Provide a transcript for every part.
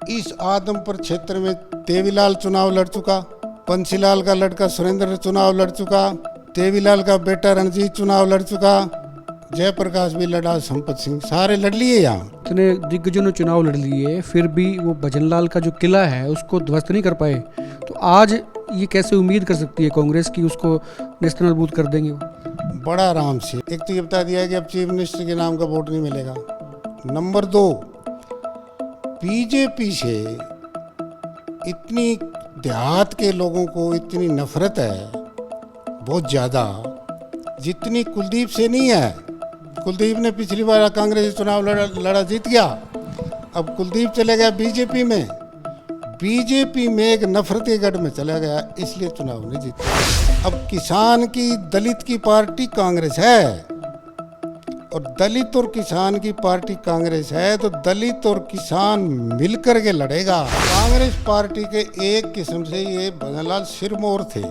इस आदमपुर क्षेत्र में देवीलाल चुनाव लड़ चुका, पंछीलाल का लड़का सुरेंद्र चुनाव लड़ चुका, देवीलाल का बेटा रणजीत चुनाव लड़ चुका, जयप्रकाश भी लड़ा, संपत सिंह, सारे लड़ लिए। यहाँ इतने दिग्गजों ने चुनाव लड़ लिए, फिर भी वो भजनलाल का जो किला है उसको ध्वस्त नहीं कर पाए। तो आज ये कैसे उम्मीद कर सकती है कांग्रेस की उसको नेस्तनाबूद कर देंगे? बड़ा आराम से। एक तो ये बता दिया कि अब चीफ मिनिस्टर के नाम का वोट नहीं मिलेगा। नंबर 2, बीजेपी से इतनी देहात के लोगों को इतनी नफरत है, बहुत ज़्यादा, जितनी कुलदीप से नहीं है। कुलदीप ने पिछली बार कांग्रेस चुनाव लड़ा जीत गया, अब कुलदीप चले गया बीजेपी में। बीजेपी में एक नफरती गढ़ में चला गया, इसलिए चुनाव नहीं जीता। अब किसान की, दलित की पार्टी कांग्रेस है, और दलित और किसान की पार्टी कांग्रेस है, तो दलित और किसान मिलकर के लड़ेगा। कांग्रेस पार्टी के एक किस्म से ये भजनलाल सिरमौर थे।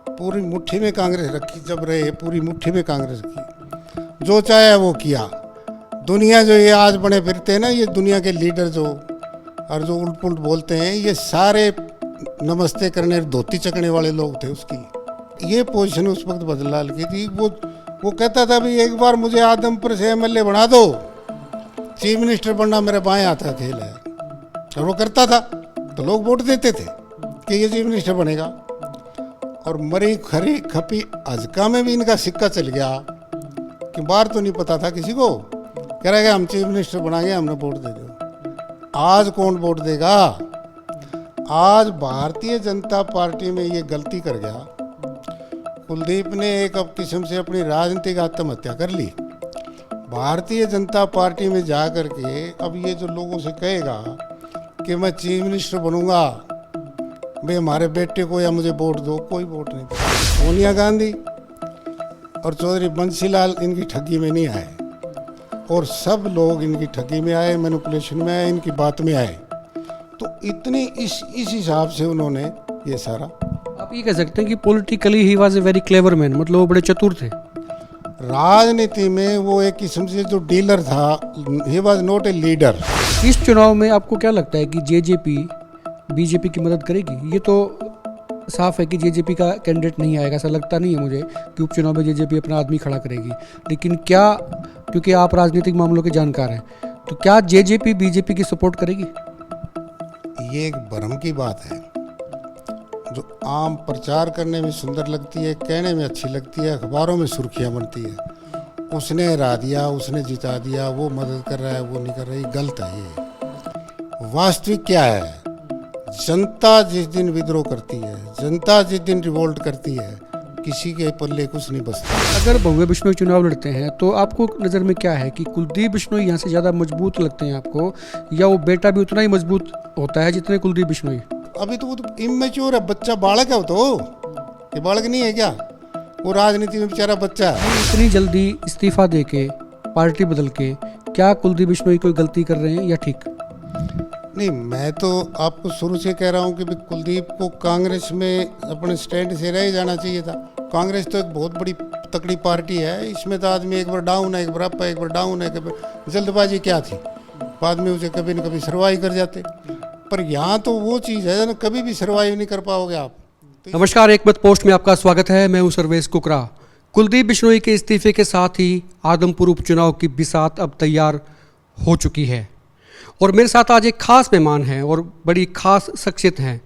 पूरी मुट्ठी में कांग्रेस रखी, जब रहे पूरी मुट्ठी में कांग्रेस की, जो चाहे वो किया। दुनिया जो ये आज बने फिरते हैं ना, ये दुनिया के लीडर जो और जो उल्ट पुल्ट बोलते हैं, ये सारे नमस्ते करने, धोती चकने वाले लोग थे। उसकी ये पोजीशन उस वक्त भजनलाल की थी। वो कहता था भी एक बार मुझे आदमपुर से एमएलए बना दो, चीफ मिनिस्टर बनना मेरे बाएं हाथ का खेल है। और वो करता था तो लोग वोट देते थे कि ये चीफ मिनिस्टर बनेगा। और मरी खरी खपी अजका में भी इनका सिक्का चल गया कि बाहर तो नहीं पता था किसी को, कह रहा है हम चीफ मिनिस्टर बनाएंगे, हमने वोट दे दो। आज कौन वोट देगा? आज भारतीय जनता पार्टी में ये गलती कर गया। कुलदीप ने एक अब किस्म से अपनी राजनीतिक आत्महत्या कर ली। भारतीय जनता पार्टी में जा कर के अब ये जो लोगों से कहेगा कि मैं चीफ मिनिस्टर बनूंगा, भाई हमारे बेटे को या मुझे वोट दो, कोई वोट नहीं देगा। सोनिया गांधी और चौधरी बंसीलाल इनकी ठगी में नहीं आए, और सब लोग इनकी ठगी में आए, मैनिपुलेशन में आए, इनकी बात में आए। तो इतनी इस हिसाब से उन्होंने ये सारा, आप ये कह सकते हैं कि politically he was a very clever man, मतलब वो बड़े चतुर थे। राजनीति में वो एक किस्म से जो डीलर था, he was not a leader. इस चुनाव में आपको क्या लगता है कि जेजेपी बीजेपी की मदद करेगी? ये तो साफ है कि जेजेपी का कैंडिडेट नहीं आएगा, ऐसा लगता नहीं है मुझे कि उपचुनाव में जेजेपी अपना आदमी खड़ा करेगी। लेकिन क्या, क्योंकि आप राजनीतिक मामलों के जानकार हैं, तो क्या जेजेपी बीजेपी की सपोर्ट करेगी? ये एक भ्रम की बात है जो आम प्रचार करने में सुंदर लगती है, कहने में अच्छी लगती है, अखबारों में सुर्खियां बनती है। उसने हरा दिया, उसने जिता दिया, वो मदद कर रहा है, वो नहीं कर रहा है, गलत है। ये वास्तविक क्या है? जनता जिस दिन विद्रोह करती है, जनता जिस दिन रिवोल्ट करती है, किसी के पल्ले कुछ नहीं बचता। अगर भव्य बिश्नोई चुनाव लड़ते हैं तो आपको नज़र में क्या है कि कुलदीप बिश्नोई यहाँ से ज़्यादा मजबूत लगते हैं आपको, या वो बेटा भी उतना ही मजबूत होता है जितने कुलदीप बिश्नोई? अभी तो वो तो इमेच्योर है, बच्चा, बालक है वो तो। ये बालक नहीं है क्या? वो राजनीति में बेचारा बच्चा है। इतनी जल्दी इस्तीफा दे के, पार्टी बदल के, क्या कुलदीप बिश्नोई कोई गलती कर रहे हैं या ठीक? नहीं, मैं तो आपको शुरू से कह रहा हूँ कि कुलदीप को कांग्रेस में अपने स्टैंड से रह जाना चाहिए था। कांग्रेस तो एक बहुत बड़ी तकड़ी पार्टी है, इसमें तो आदमी एक बार डाउन है, एक बार अप है, एक बार डाउन है, जल्दबाजी क्या थी, बाद में उसे कभी न कभी सर्वाइव कर जाते। पर यहाँ तो वो चीज़ है ना, कभी भी सर्वाइव नहीं कर पाओगे आप। नमस्कार, एक मत पोस्ट में आपका स्वागत है। मैं हूँ सर्वेश कुकरा। कुलदीप बिश्नोई के इस्तीफे के साथ ही आदमपुर उपचुनाव की बिसात अब तैयार हो चुकी है, और मेरे साथ आज एक खास मेहमान हैं और बड़ी खास शख्सियत हैं।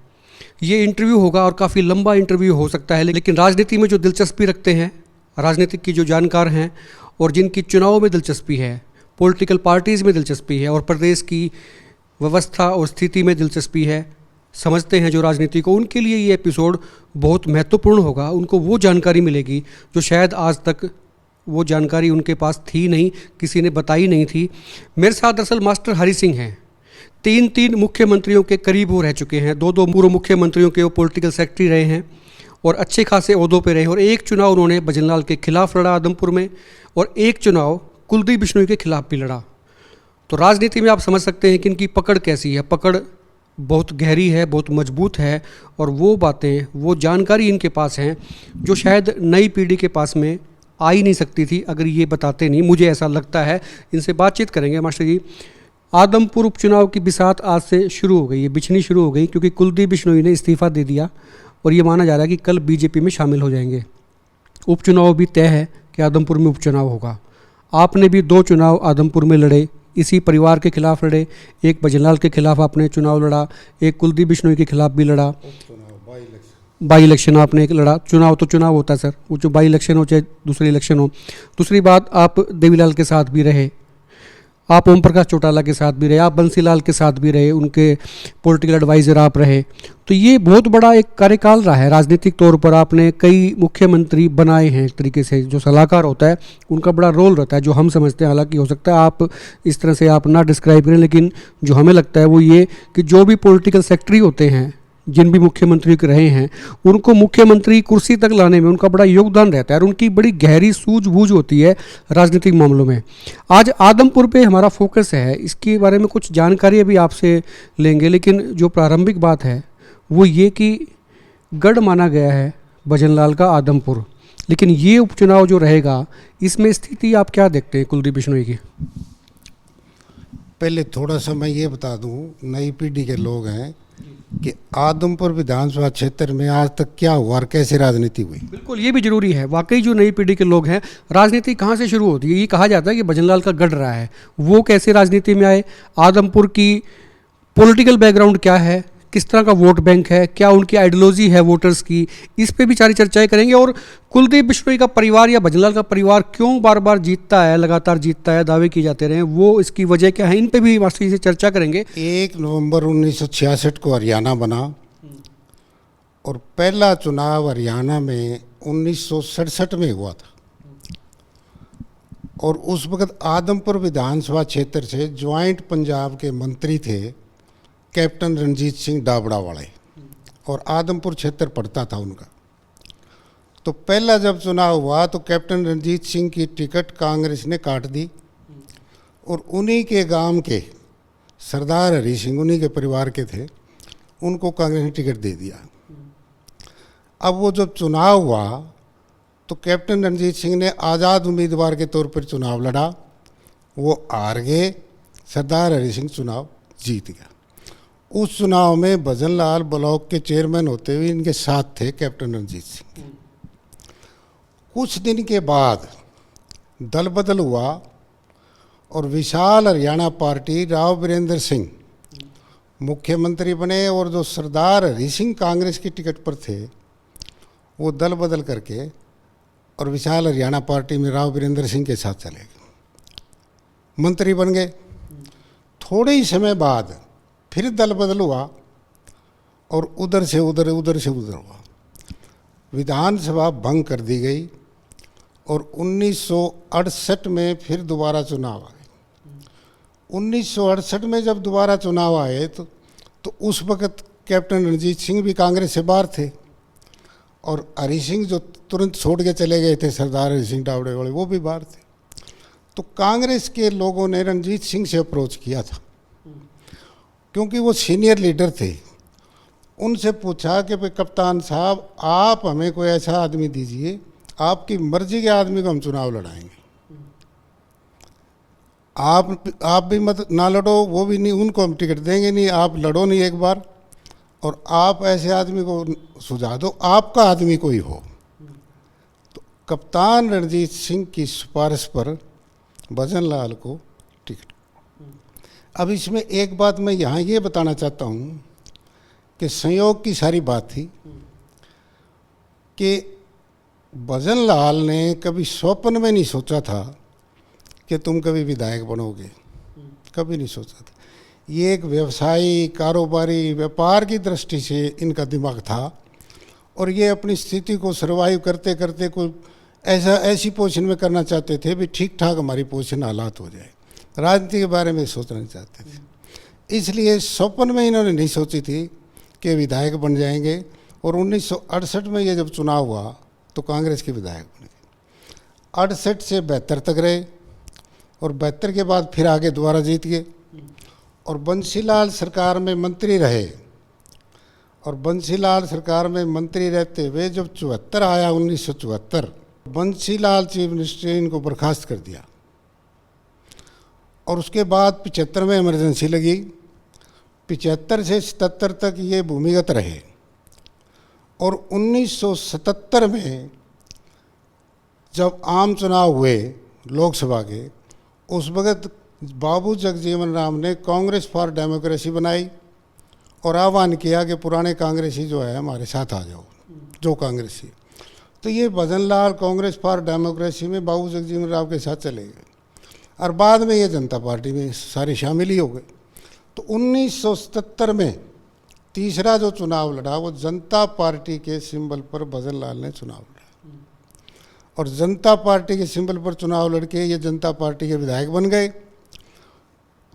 ये इंटरव्यू होगा और काफ़ी लंबा इंटरव्यू हो सकता है, लेकिन राजनीति में जो दिलचस्पी रखते हैं, राजनीतिक की जो जानकार हैं और जिनकी चुनाव में दिलचस्पी है, पॉलिटिकल पार्टीज़ में दिलचस्पी है और प्रदेश की व्यवस्था और स्थिति में दिलचस्पी है, समझते हैं जो राजनीति को, उनके लिए ये एपिसोड बहुत महत्वपूर्ण होगा। उनको वो जानकारी मिलेगी जो शायद आज तक वो जानकारी उनके पास थी नहीं, किसी ने बताई नहीं थी। मेरे साथ दरअसल मास्टर हरि सिंह हैं। 3 मुख्यमंत्रियों के करीब वो रह चुके हैं, 2 पूर्व मुख्यमंत्रियों के वो पॉलिटिकल सेक्रेटरी रहे हैं और अच्छे खासे ओहदों पे रहे हैं। और एक चुनाव उन्होंने भजनलाल के खिलाफ लड़ा आदमपुर में, और एक चुनाव कुलदीप बिश्नोई के खिलाफ भी लड़ा। तो राजनीति में आप समझ सकते हैं कि इनकी पकड़ कैसी है। पकड़ बहुत गहरी है, बहुत मजबूत है, और वो बातें, वो जानकारी इनके पास हैं जो शायद नई पीढ़ी के पास में आ ही नहीं सकती थी अगर ये बताते नहीं, मुझे ऐसा लगता है। इनसे बातचीत करेंगे। मास्टर जी, आदमपुर उपचुनाव की बिसात आज से शुरू हो गई है, बिछनी शुरू हो गई, क्योंकि कुलदीप बिश्नोई ने इस्तीफा दे दिया और ये माना जा रहा है कि कल बीजेपी में शामिल हो जाएंगे। उपचुनाव भी तय है कि आदमपुर में उपचुनाव होगा। आपने भी 2 चुनाव आदमपुर में लड़े, इसी परिवार के खिलाफ लड़े। एक भजनलाल के खिलाफ आपने चुनाव लड़ा, एक कुलदीप बिश्नोई के खिलाफ भी लड़ा। बाई इलेक्शन आपने एक लड़ा। चुनाव तो चुनाव होता है सर, वो जो बाई इलेक्शन हो चाहे दूसरी इलेक्शन हो। दूसरी बात, आप देवीलाल के साथ भी रहे, आप ओम प्रकाश चौटाला के साथ भी रहे, आप बंसीलाल के साथ भी रहे, उनके पॉलिटिकल एडवाइज़र आप रहे। तो ये बहुत बड़ा एक कार्यकाल रहा है। राजनीतिक तौर पर आपने कई मुख्यमंत्री बनाए हैं। एक तरीके से जो सलाहकार होता है उनका बड़ा रोल रहता है, जो हम समझते हैं। हालांकि हो सकता है आप इस तरह से आप ना डिस्क्राइब करें, लेकिन जो हमें लगता है वो ये कि जो भी पॉलिटिकल सेक्रेटरी होते हैं, जिन भी मुख्यमंत्री के रहे हैं, उनको मुख्यमंत्री कुर्सी तक लाने में उनका बड़ा योगदान रहता है और उनकी बड़ी गहरी सूझबूझ होती है राजनीतिक मामलों में। आज आदमपुर पे हमारा फोकस है, इसके बारे में कुछ जानकारी अभी आपसे लेंगे, लेकिन जो प्रारंभिक बात है वो ये कि गढ़ माना गया है भजनलाल का आदमपुर, लेकिन ये उपचुनाव जो रहेगा इसमें स्थिति आप क्या देखते हैं कुलदीप बिश्नोई की? पहले थोड़ा सा मैं ये बता दूं, नई पीढ़ी के लोग हैं कि आदमपुर विधानसभा क्षेत्र में आज तक क्या हुआ और कैसे राजनीति हुई। बिल्कुल, ये भी जरूरी है। वाकई जो नई पीढ़ी के लोग हैं, राजनीति कहाँ से शुरू होती है? ये कहा जाता है कि भजनलाल का गढ़ रहा है, वो कैसे राजनीति में आए, आदमपुर की पॉलिटिकल बैकग्राउंड क्या है, किस तरह का वोट बैंक है, क्या उनकी आइडियोलॉजी है वोटर्स की, इस पे भी सारी चर्चाएं करेंगे। और कुलदीप बिश्नोई का परिवार या भजनलाल का परिवार क्यों बार बार जीतता है, लगातार जीतता है, दावे किए जाते रहे, वो इसकी वजह क्या है, इन पे भी वास्तविक से चर्चा करेंगे। 1 नवंबर 1966 को हरियाणा बना और पहला चुनाव हरियाणा में 1967 में हुआ था। और उस वक्त आदमपुर विधानसभा क्षेत्र से ज्वाइंट पंजाब के मंत्री थे कैप्टन रणजीत सिंह डाबड़ा वाले, और आदमपुर क्षेत्र पड़ता था उनका। तो पहला जब चुनाव हुआ तो कैप्टन रणजीत सिंह की टिकट कांग्रेस ने काट दी और उन्हीं के गांव के सरदार हरि सिंह, उन्हीं के परिवार के थे, उनको कांग्रेस ने टिकट दे दिया। अब वो जब चुनाव हुआ तो कैप्टन रणजीत सिंह ने आज़ाद उम्मीदवार के तौर पर चुनाव लड़ा, वो हार गए, सरदार हरि सिंह चुनाव जीत गया। उस चुनाव में भजनलाल ब्लॉक के चेयरमैन होते हुए इनके साथ थे कैप्टन रणजीत सिंह। कुछ दिन के बाद दल बदल हुआ और विशाल हरियाणा पार्टी राव वीरेंद्र सिंह मुख्यमंत्री बने, और जो सरदार हरि सिंह कांग्रेस की टिकट पर थे वो दल बदल करके और विशाल हरियाणा पार्टी में राव वीरेंद्र सिंह के साथ चले गए, मंत्री बन गए। थोड़े ही समय बाद फिर दल बदल हुआ और उधर से उधर, उधर से उधर हुआ। विधानसभा भंग कर दी गई और 1968 में फिर दोबारा चुनाव आए। 1968 में जब दोबारा चुनाव आए तो उस वक्त कैप्टन रणजीत सिंह भी कांग्रेस से बाहर थे और हरि सिंह जो तुरंत छोड़ के चले गए थे, सरदार हरि सिंह डावड़े वाले, वो भी बाहर थे। तो कांग्रेस के लोगों ने रणजीत सिंह से अप्रोच किया था, क्योंकि वो सीनियर लीडर थे। उनसे पूछा कि भाई कप्तान साहब, आप हमें कोई ऐसा आदमी दीजिए, आपकी मर्जी के आदमी को हम चुनाव लड़ाएंगे। आप भी मत ना लड़ो, वो भी नहीं, उनको हम टिकट देंगे नहीं, आप लड़ो नहीं एक बार, और आप ऐसे आदमी को सुझा दो, आपका आदमी कोई हो। तो कप्तान रणजीत सिंह की सिफारिश पर भजनलाल को टिकट। अब इसमें एक बात मैं यहाँ ये बताना चाहता हूँ कि संयोग की सारी बात थी कि भजनलाल ने कभी स्वप्न में नहीं सोचा था कि तुम कभी विधायक बनोगे, कभी नहीं सोचा था। ये एक व्यवसायी, कारोबारी, व्यापार की दृष्टि से इनका दिमाग था और ये अपनी स्थिति को सर्वाइव करते करते कोई ऐसी पोजीशन में करना चाहते थे भी ठीक ठाक हमारी पोजीशन हालात हो जाए। राजनीति के बारे में सोचना नहीं चाहते थे, इसलिए स्वप्न में इन्होंने नहीं सोची थी कि विधायक बन जाएंगे। और 1968 में ये जब चुनाव हुआ तो कांग्रेस के विधायक बन गए। 68 से 72 तक रहे और 72 के बाद फिर आगे दोबारा जीत गए और बंसीलाल सरकार में मंत्री रहे। और बंसीलाल सरकार में मंत्री रहते हुए जब 74 आया, 1974, बंसीलाल चीफ मिनिस्टर ने इनको बर्खास्त कर दिया और उसके बाद 75 में इमरजेंसी लगी। 75 से 77 तक ये भूमिगत रहे और 1977 में जब आम चुनाव हुए लोकसभा के, उस वक्त बाबू जगजीवन राम ने कांग्रेस फॉर डेमोक्रेसी बनाई और आह्वान किया कि पुराने कांग्रेसी जो है हमारे साथ आ जाओ, जो कांग्रेसी। तो ये भजन लाल कांग्रेस फॉर डेमोक्रेसी में बाबू जगजीवन राम के साथ चले गए और बाद में ये जनता पार्टी में सारे शामिल ही हो गए। तो 1977 में तीसरा जो चुनाव लड़ा वो जनता पार्टी के सिंबल पर भजन लाल ने चुनाव लड़ा और जनता पार्टी के सिंबल पर चुनाव लड़के ये जनता पार्टी के विधायक बन गए।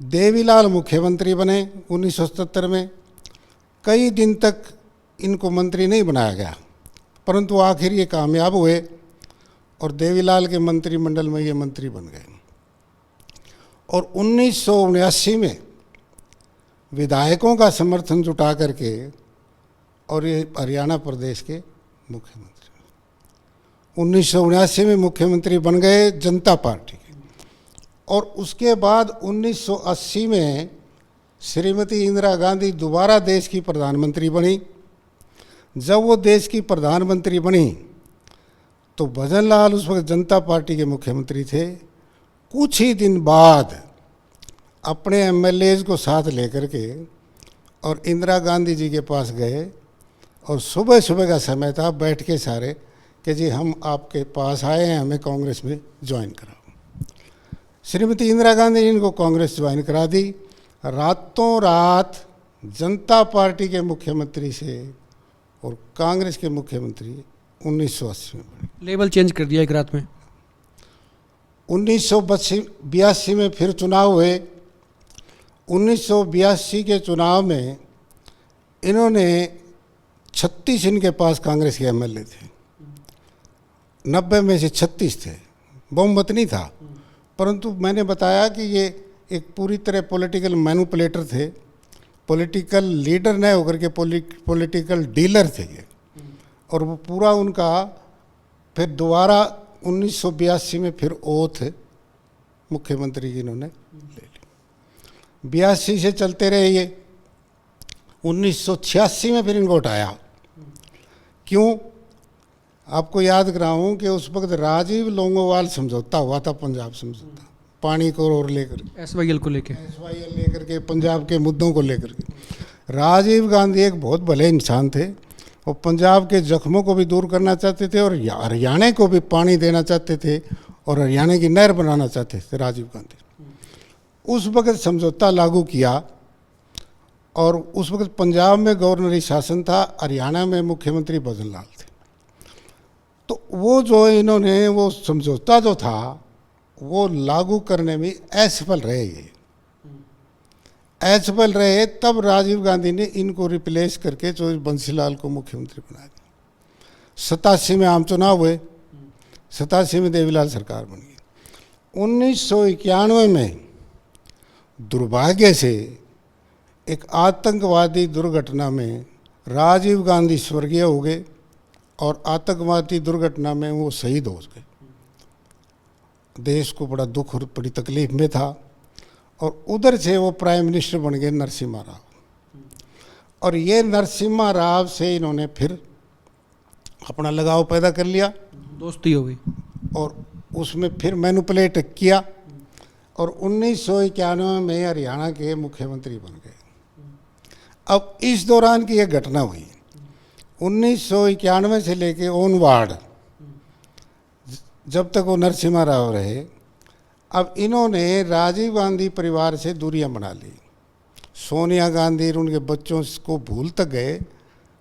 देवीलाल मुख्यमंत्री बने 1977 में। कई दिन तक इनको मंत्री नहीं बनाया गया, परंतु आखिर ये कामयाब हुए और देवीलाल के मंत्रिमंडल में ये मंत्री बन गए। और 1979 में विधायकों का समर्थन जुटा करके और ये हरियाणा प्रदेश के मुख्यमंत्री 1979 में मुख्यमंत्री बन गए जनता पार्टी के। और उसके बाद 1980 में श्रीमती इंदिरा गांधी दोबारा देश की प्रधानमंत्री बनी। जब वो देश की प्रधानमंत्री बनी तो भजन लाल उस वक्त जनता पार्टी के मुख्यमंत्री थे। कुछ ही दिन बाद अपने एमएलएज को साथ लेकर के और इंदिरा गांधी जी के पास गए और सुबह सुबह का समय था, बैठ के सारे कि जी हम आपके पास आए हैं, हमें कांग्रेस में ज्वाइन कराओ। श्रीमती इंदिरा गांधी जी इनको कांग्रेस ज्वाइन करा दी। रातों रात जनता पार्टी के मुख्यमंत्री से और कांग्रेस के मुख्यमंत्री 1980 में बने। लेवल चेंज कर दिया एक रात में। 1982 में फिर चुनाव हुए। 1982 के चुनाव में इन्होंने 36 इनके पास कांग्रेस के एमएलए थे, 90 में से 36 थे, बहुमत नहीं था। परंतु मैंने बताया कि ये एक पूरी तरह पॉलिटिकल मैनिपुलेटर थे, पॉलिटिकल लीडर न होकर के पॉलिटिकल डीलर थे ये। और वो पूरा उनका फिर दोबारा 1982 में फिर ओथ मुख्यमंत्री की इन्होंने ले ली। 82 से चलते रहे ये। 1986 में फिर इनको उठाया। क्यों? आपको याद कराऊं कि उस वक्त राजीव लोंगोवाल समझौता हुआ था, पंजाब समझौता, पानी को और लेकर SYL को लेके लेकर के पंजाब के मुद्दों को लेकर के। राजीव गांधी एक बहुत भले इंसान थे और पंजाब के जख्मों को भी दूर करना चाहते थे और हरियाणा को भी पानी देना चाहते थे और हरियाणा की नहर बनाना चाहते थे राजीव गांधी। उस वक्त समझौता लागू किया और उस वक्त पंजाब में गवर्नरी शासन था, हरियाणा में मुख्यमंत्री भजन लाल थे। तो वो जो इन्होंने वो समझौता जो था वो लागू करने में असफल रहे। ये असफल रहे, तब राजीव गांधी ने इनको रिप्लेस करके जो बंसीलाल को मुख्यमंत्री बना दिया। 87 में आम चुनाव हुए, 87 में देवीलाल सरकार बन गई। 1991 में दुर्भाग्य से एक आतंकवादी दुर्घटना में राजीव गांधी स्वर्गीय हो गए और आतंकवादी दुर्घटना में वो शहीद हो गए। देश को बड़ा दुख और बड़ी तकलीफ में था और उधर से वो प्राइम मिनिस्टर बन गए नरसिम्हा राव। और ये नरसिम्हा राव से इन्होंने फिर अपना लगाव पैदा कर लिया, दोस्ती हो गई और उसमें फिर मैनिपुलेट किया और 1991 में हरियाणा के मुख्यमंत्री बन गए। अब इस दौरान की यह घटना हुई 1991 से लेके ऑनवर्ड, जब तक वो नरसिम्हा राव रहे। अब इन्होंने राजीव गांधी परिवार से दूरियां बना ली। सोनिया गांधी और उनके बच्चों को भूल तक गए,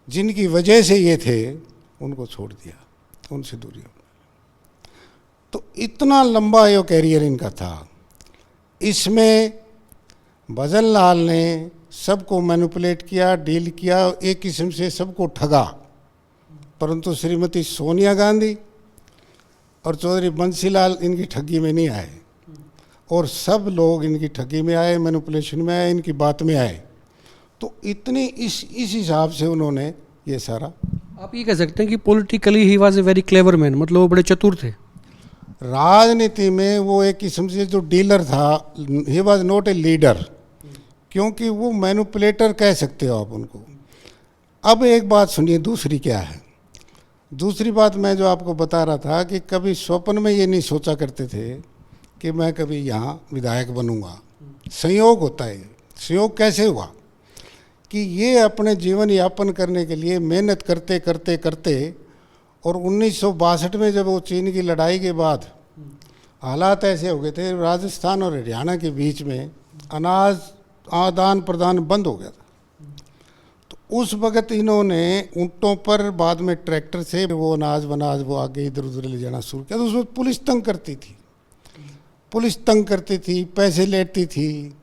जिनकी वजह से ये थे उनको छोड़ दिया, उनसे दूरियां। तो इतना लंबा ये कैरियर इनका था। इसमें भजन लाल ने सबको मैनिपुलेट किया, डील किया, एक किस्म से सबको ठगा। परंतु श्रीमती सोनिया गांधी और चौधरी बंसीलाल इनकी ठगी में नहीं आए और सब लोग इनकी ठगी में आए, मैनिपुलेशन में आए, इनकी बात में आए। तो इतनी इस हिसाब से उन्होंने ये सारा। आप ये कह सकते हैं कि politically he was a very clever man, मतलब वो बड़े चतुर थे। राजनीति में वो एक किस्म से जो डीलर था, he was not a leader, क्योंकि वो मैनिपुलेटर कह सकते हो आप उनको। अब एक बात सुनिए, दूसरी क्या है। दूसरी बात मैं जो आपको बता रहा था कि कभी स्वप्न में ये नहीं सोचा करते थे कि मैं कभी यहाँ विधायक बनूंगा। संयोग होता है। संयोग कैसे हुआ कि ये अपने जीवन यापन करने के लिए मेहनत करते करते करते, और 1962 में जब वो चीन की लड़ाई के बाद हालात ऐसे हो गए थे, राजस्थान और हरियाणा के बीच में अनाज आदान प्रदान बंद हो गया था। तो उस वक़्त इन्होंने ऊँटों पर, बाद में ट्रैक्टर से वो अनाज वनाज वो आगे इधर उधर ले जाना शुरू किया। तो उसमें पुलिस तंग करती थी, पुलिस तंग करती थी, पैसे लेती थी,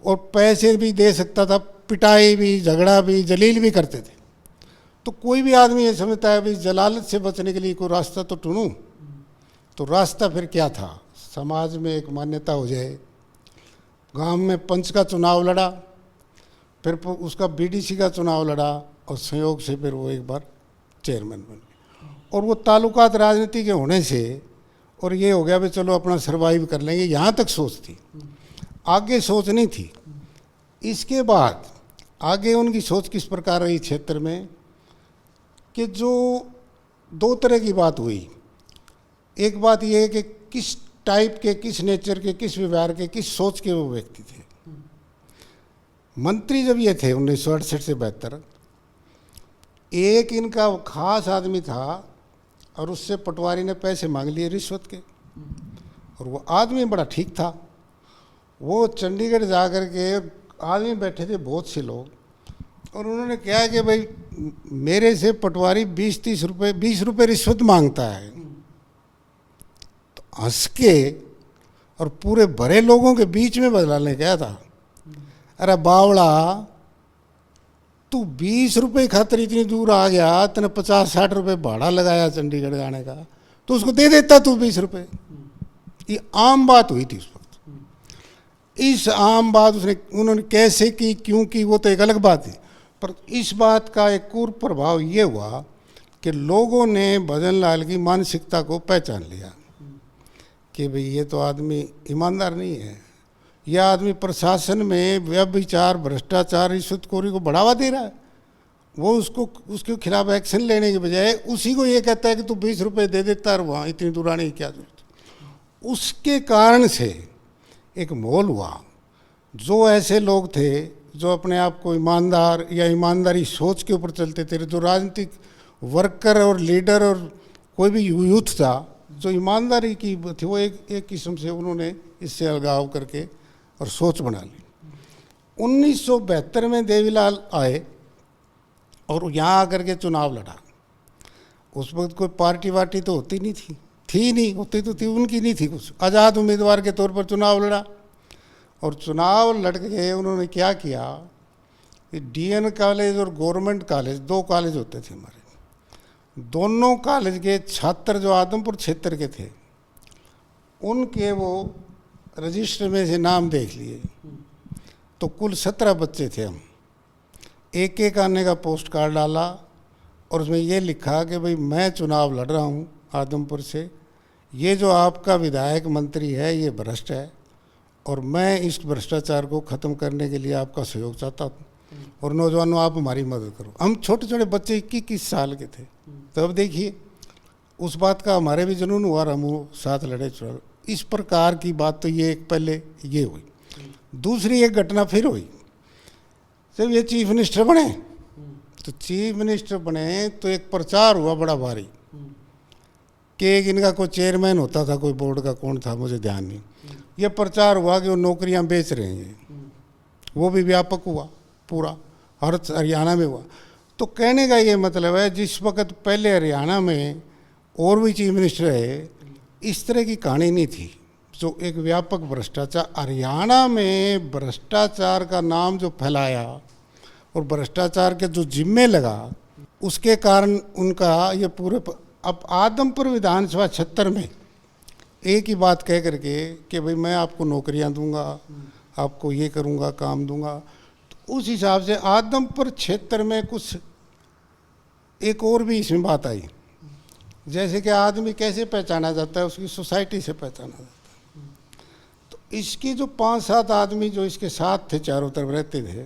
और पैसे भी दे सकता था, पिटाई भी, झगड़ा भी, जलील भी करते थे। तो कोई भी आदमी ये समझता है भी जलालत से बचने के लिए कोई रास्ता तो ढूंढूं। तो रास्ता फिर क्या था, समाज में एक मान्यता हो जाए। गांव में पंच का चुनाव लड़ा, फिर उसका बीडीसी का चुनाव लड़ा, और संयोग से फिर वो एक बार चेयरमैन बन गए। और वो ताल्लुकात राजनीति के होने से, और ये हो गया भी चलो अपना सर्वाइव कर लेंगे, यहाँ तक सोच थी, आगे सोच नहीं थी। इसके बाद आगे उनकी सोच किस प्रकार रही क्षेत्र में, कि जो दो तरह की बात हुई। एक बात यह है कि किस टाइप के, किस नेचर के, किस व्यवहार के, किस सोच के वो व्यक्ति थे। मंत्री जब ये थे 1968 से 72, एक इनका खास आदमी था, और उससे पटवारी ने पैसे मांग लिए रिश्वत के, और वो आदमी बड़ा ठीक था। वो चंडीगढ़ जा कर के, आदमी बैठे थे बहुत से लोग, और उन्होंने कहा कि भाई मेरे से पटवारी 20-30 रुपये, 20 रुपये रिश्वत मांगता है। तो हंस के और पूरे भरे लोगों के बीच में बदलाने गया था, अरे बावड़ा तू 20 रुपये खातिर इतनी दूर आ गया, तेने 50-60 रुपये भाड़ा लगाया चंडीगढ़ जाने का, तो उसको दे देता तू 20 रुपये। ये आम बात हुई थी उस वक्त। इस आम बात उन्होंने कैसे की, क्यों की, वो तो एक अलग बात है, पर इस बात का एक कुर प्रभाव ये हुआ कि लोगों ने भजन लाल की मानसिकता को पहचान लिया कि भाई ये तो आदमी ईमानदार नहीं है, यह आदमी प्रशासन में व्यभिचार, भ्रष्टाचार, रिश्वतखोरी को बढ़ावा दे रहा है। वो उसके खिलाफ एक्शन लेने के बजाय उसी को ये कहता है कि तू 20 रुपये दे देता है, वहाँ इतनी दूर आने की क्या जरूरत। उसके कारण से एक माहौल हुआ। जो ऐसे लोग थे जो अपने आप को ईमानदार या ईमानदारी सोच के ऊपर चलते थे, जो राजनीतिक वर्कर और लीडर और कोई भी यूथ था जो ईमानदारी की थी, वो एक किस्म से उन्होंने इससे अलगाव करके और सोच बना ली। 1972 में देवीलाल आए और यहाँ आकर के चुनाव लड़ा। उस वक्त कोई पार्टी वार्टी तो होती नहीं थी नहीं, होती तो थी, उनकी नहीं थी कुछ। आज़ाद उम्मीदवार के तौर पर चुनाव लड़ा, और चुनाव लड़ के उन्होंने क्या किया कि डीएन कॉलेज और गवर्नमेंट कॉलेज, 2 कॉलेज होते थे हमारे, दोनों कॉलेज के छात्र जो आदमपुर क्षेत्र के थे, उनके वो रजिस्टर में से नाम देख लिए। तो कुल 17 बच्चे थे हम। एक आने का पोस्ट कार्ड डाला, और उसमें ये लिखा कि भाई मैं चुनाव लड़ रहा हूँ आदमपुर से, ये जो आपका विधायक मंत्री है ये भ्रष्ट है, और मैं इस भ्रष्टाचार को ख़त्म करने के लिए आपका सहयोग चाहता हूँ, और नौजवानों आप हमारी मदद करो। हम छोटे छोटे बच्चे 21 साल के थे। तो अब देखिए उस बात का हमारे भी जुनून हुआ, हम साथ लड़े चुनाव। इस प्रकार की बात तो ये एक पहले ये हुई। दूसरी एक घटना फिर हुई, जब ये चीफ मिनिस्टर बने। तो चीफ मिनिस्टर बने तो एक प्रचार हुआ बड़ा भारी कि एक इनका कोई चेयरमैन होता था, कोई बोर्ड का, कौन था मुझे ध्यान नहीं। ये प्रचार हुआ कि वो नौकरियां बेच रहे हैं, वो भी व्यापक हुआ, पूरा हर हरियाणा में हुआ। तो कहने का ये मतलब है, जिस वक्त पहले हरियाणा में और भी चीफ मिनिस्टर है, इस तरह की कहानी नहीं थी। जो एक व्यापक भ्रष्टाचार, हरियाणा में भ्रष्टाचार का नाम जो फैलाया और भ्रष्टाचार के जो जिम्मे लगा, उसके कारण उनका ये पूरे। अब आदमपुर विधानसभा क्षेत्र में एक ही बात कह करके कि भाई मैं आपको नौकरियां दूंगा, आपको ये करूंगा, काम दूंगा, तो उस हिसाब से आदमपुर क्षेत्र में कुछ एक और भी इसमें बात आई जैसे कि आदमी कैसे पहचाना जाता है, उसकी सोसाइटी से पहचाना जाता है। तो इसकी जो 5-7 आदमी जो इसके साथ थे, चारों तरफ रहते थे,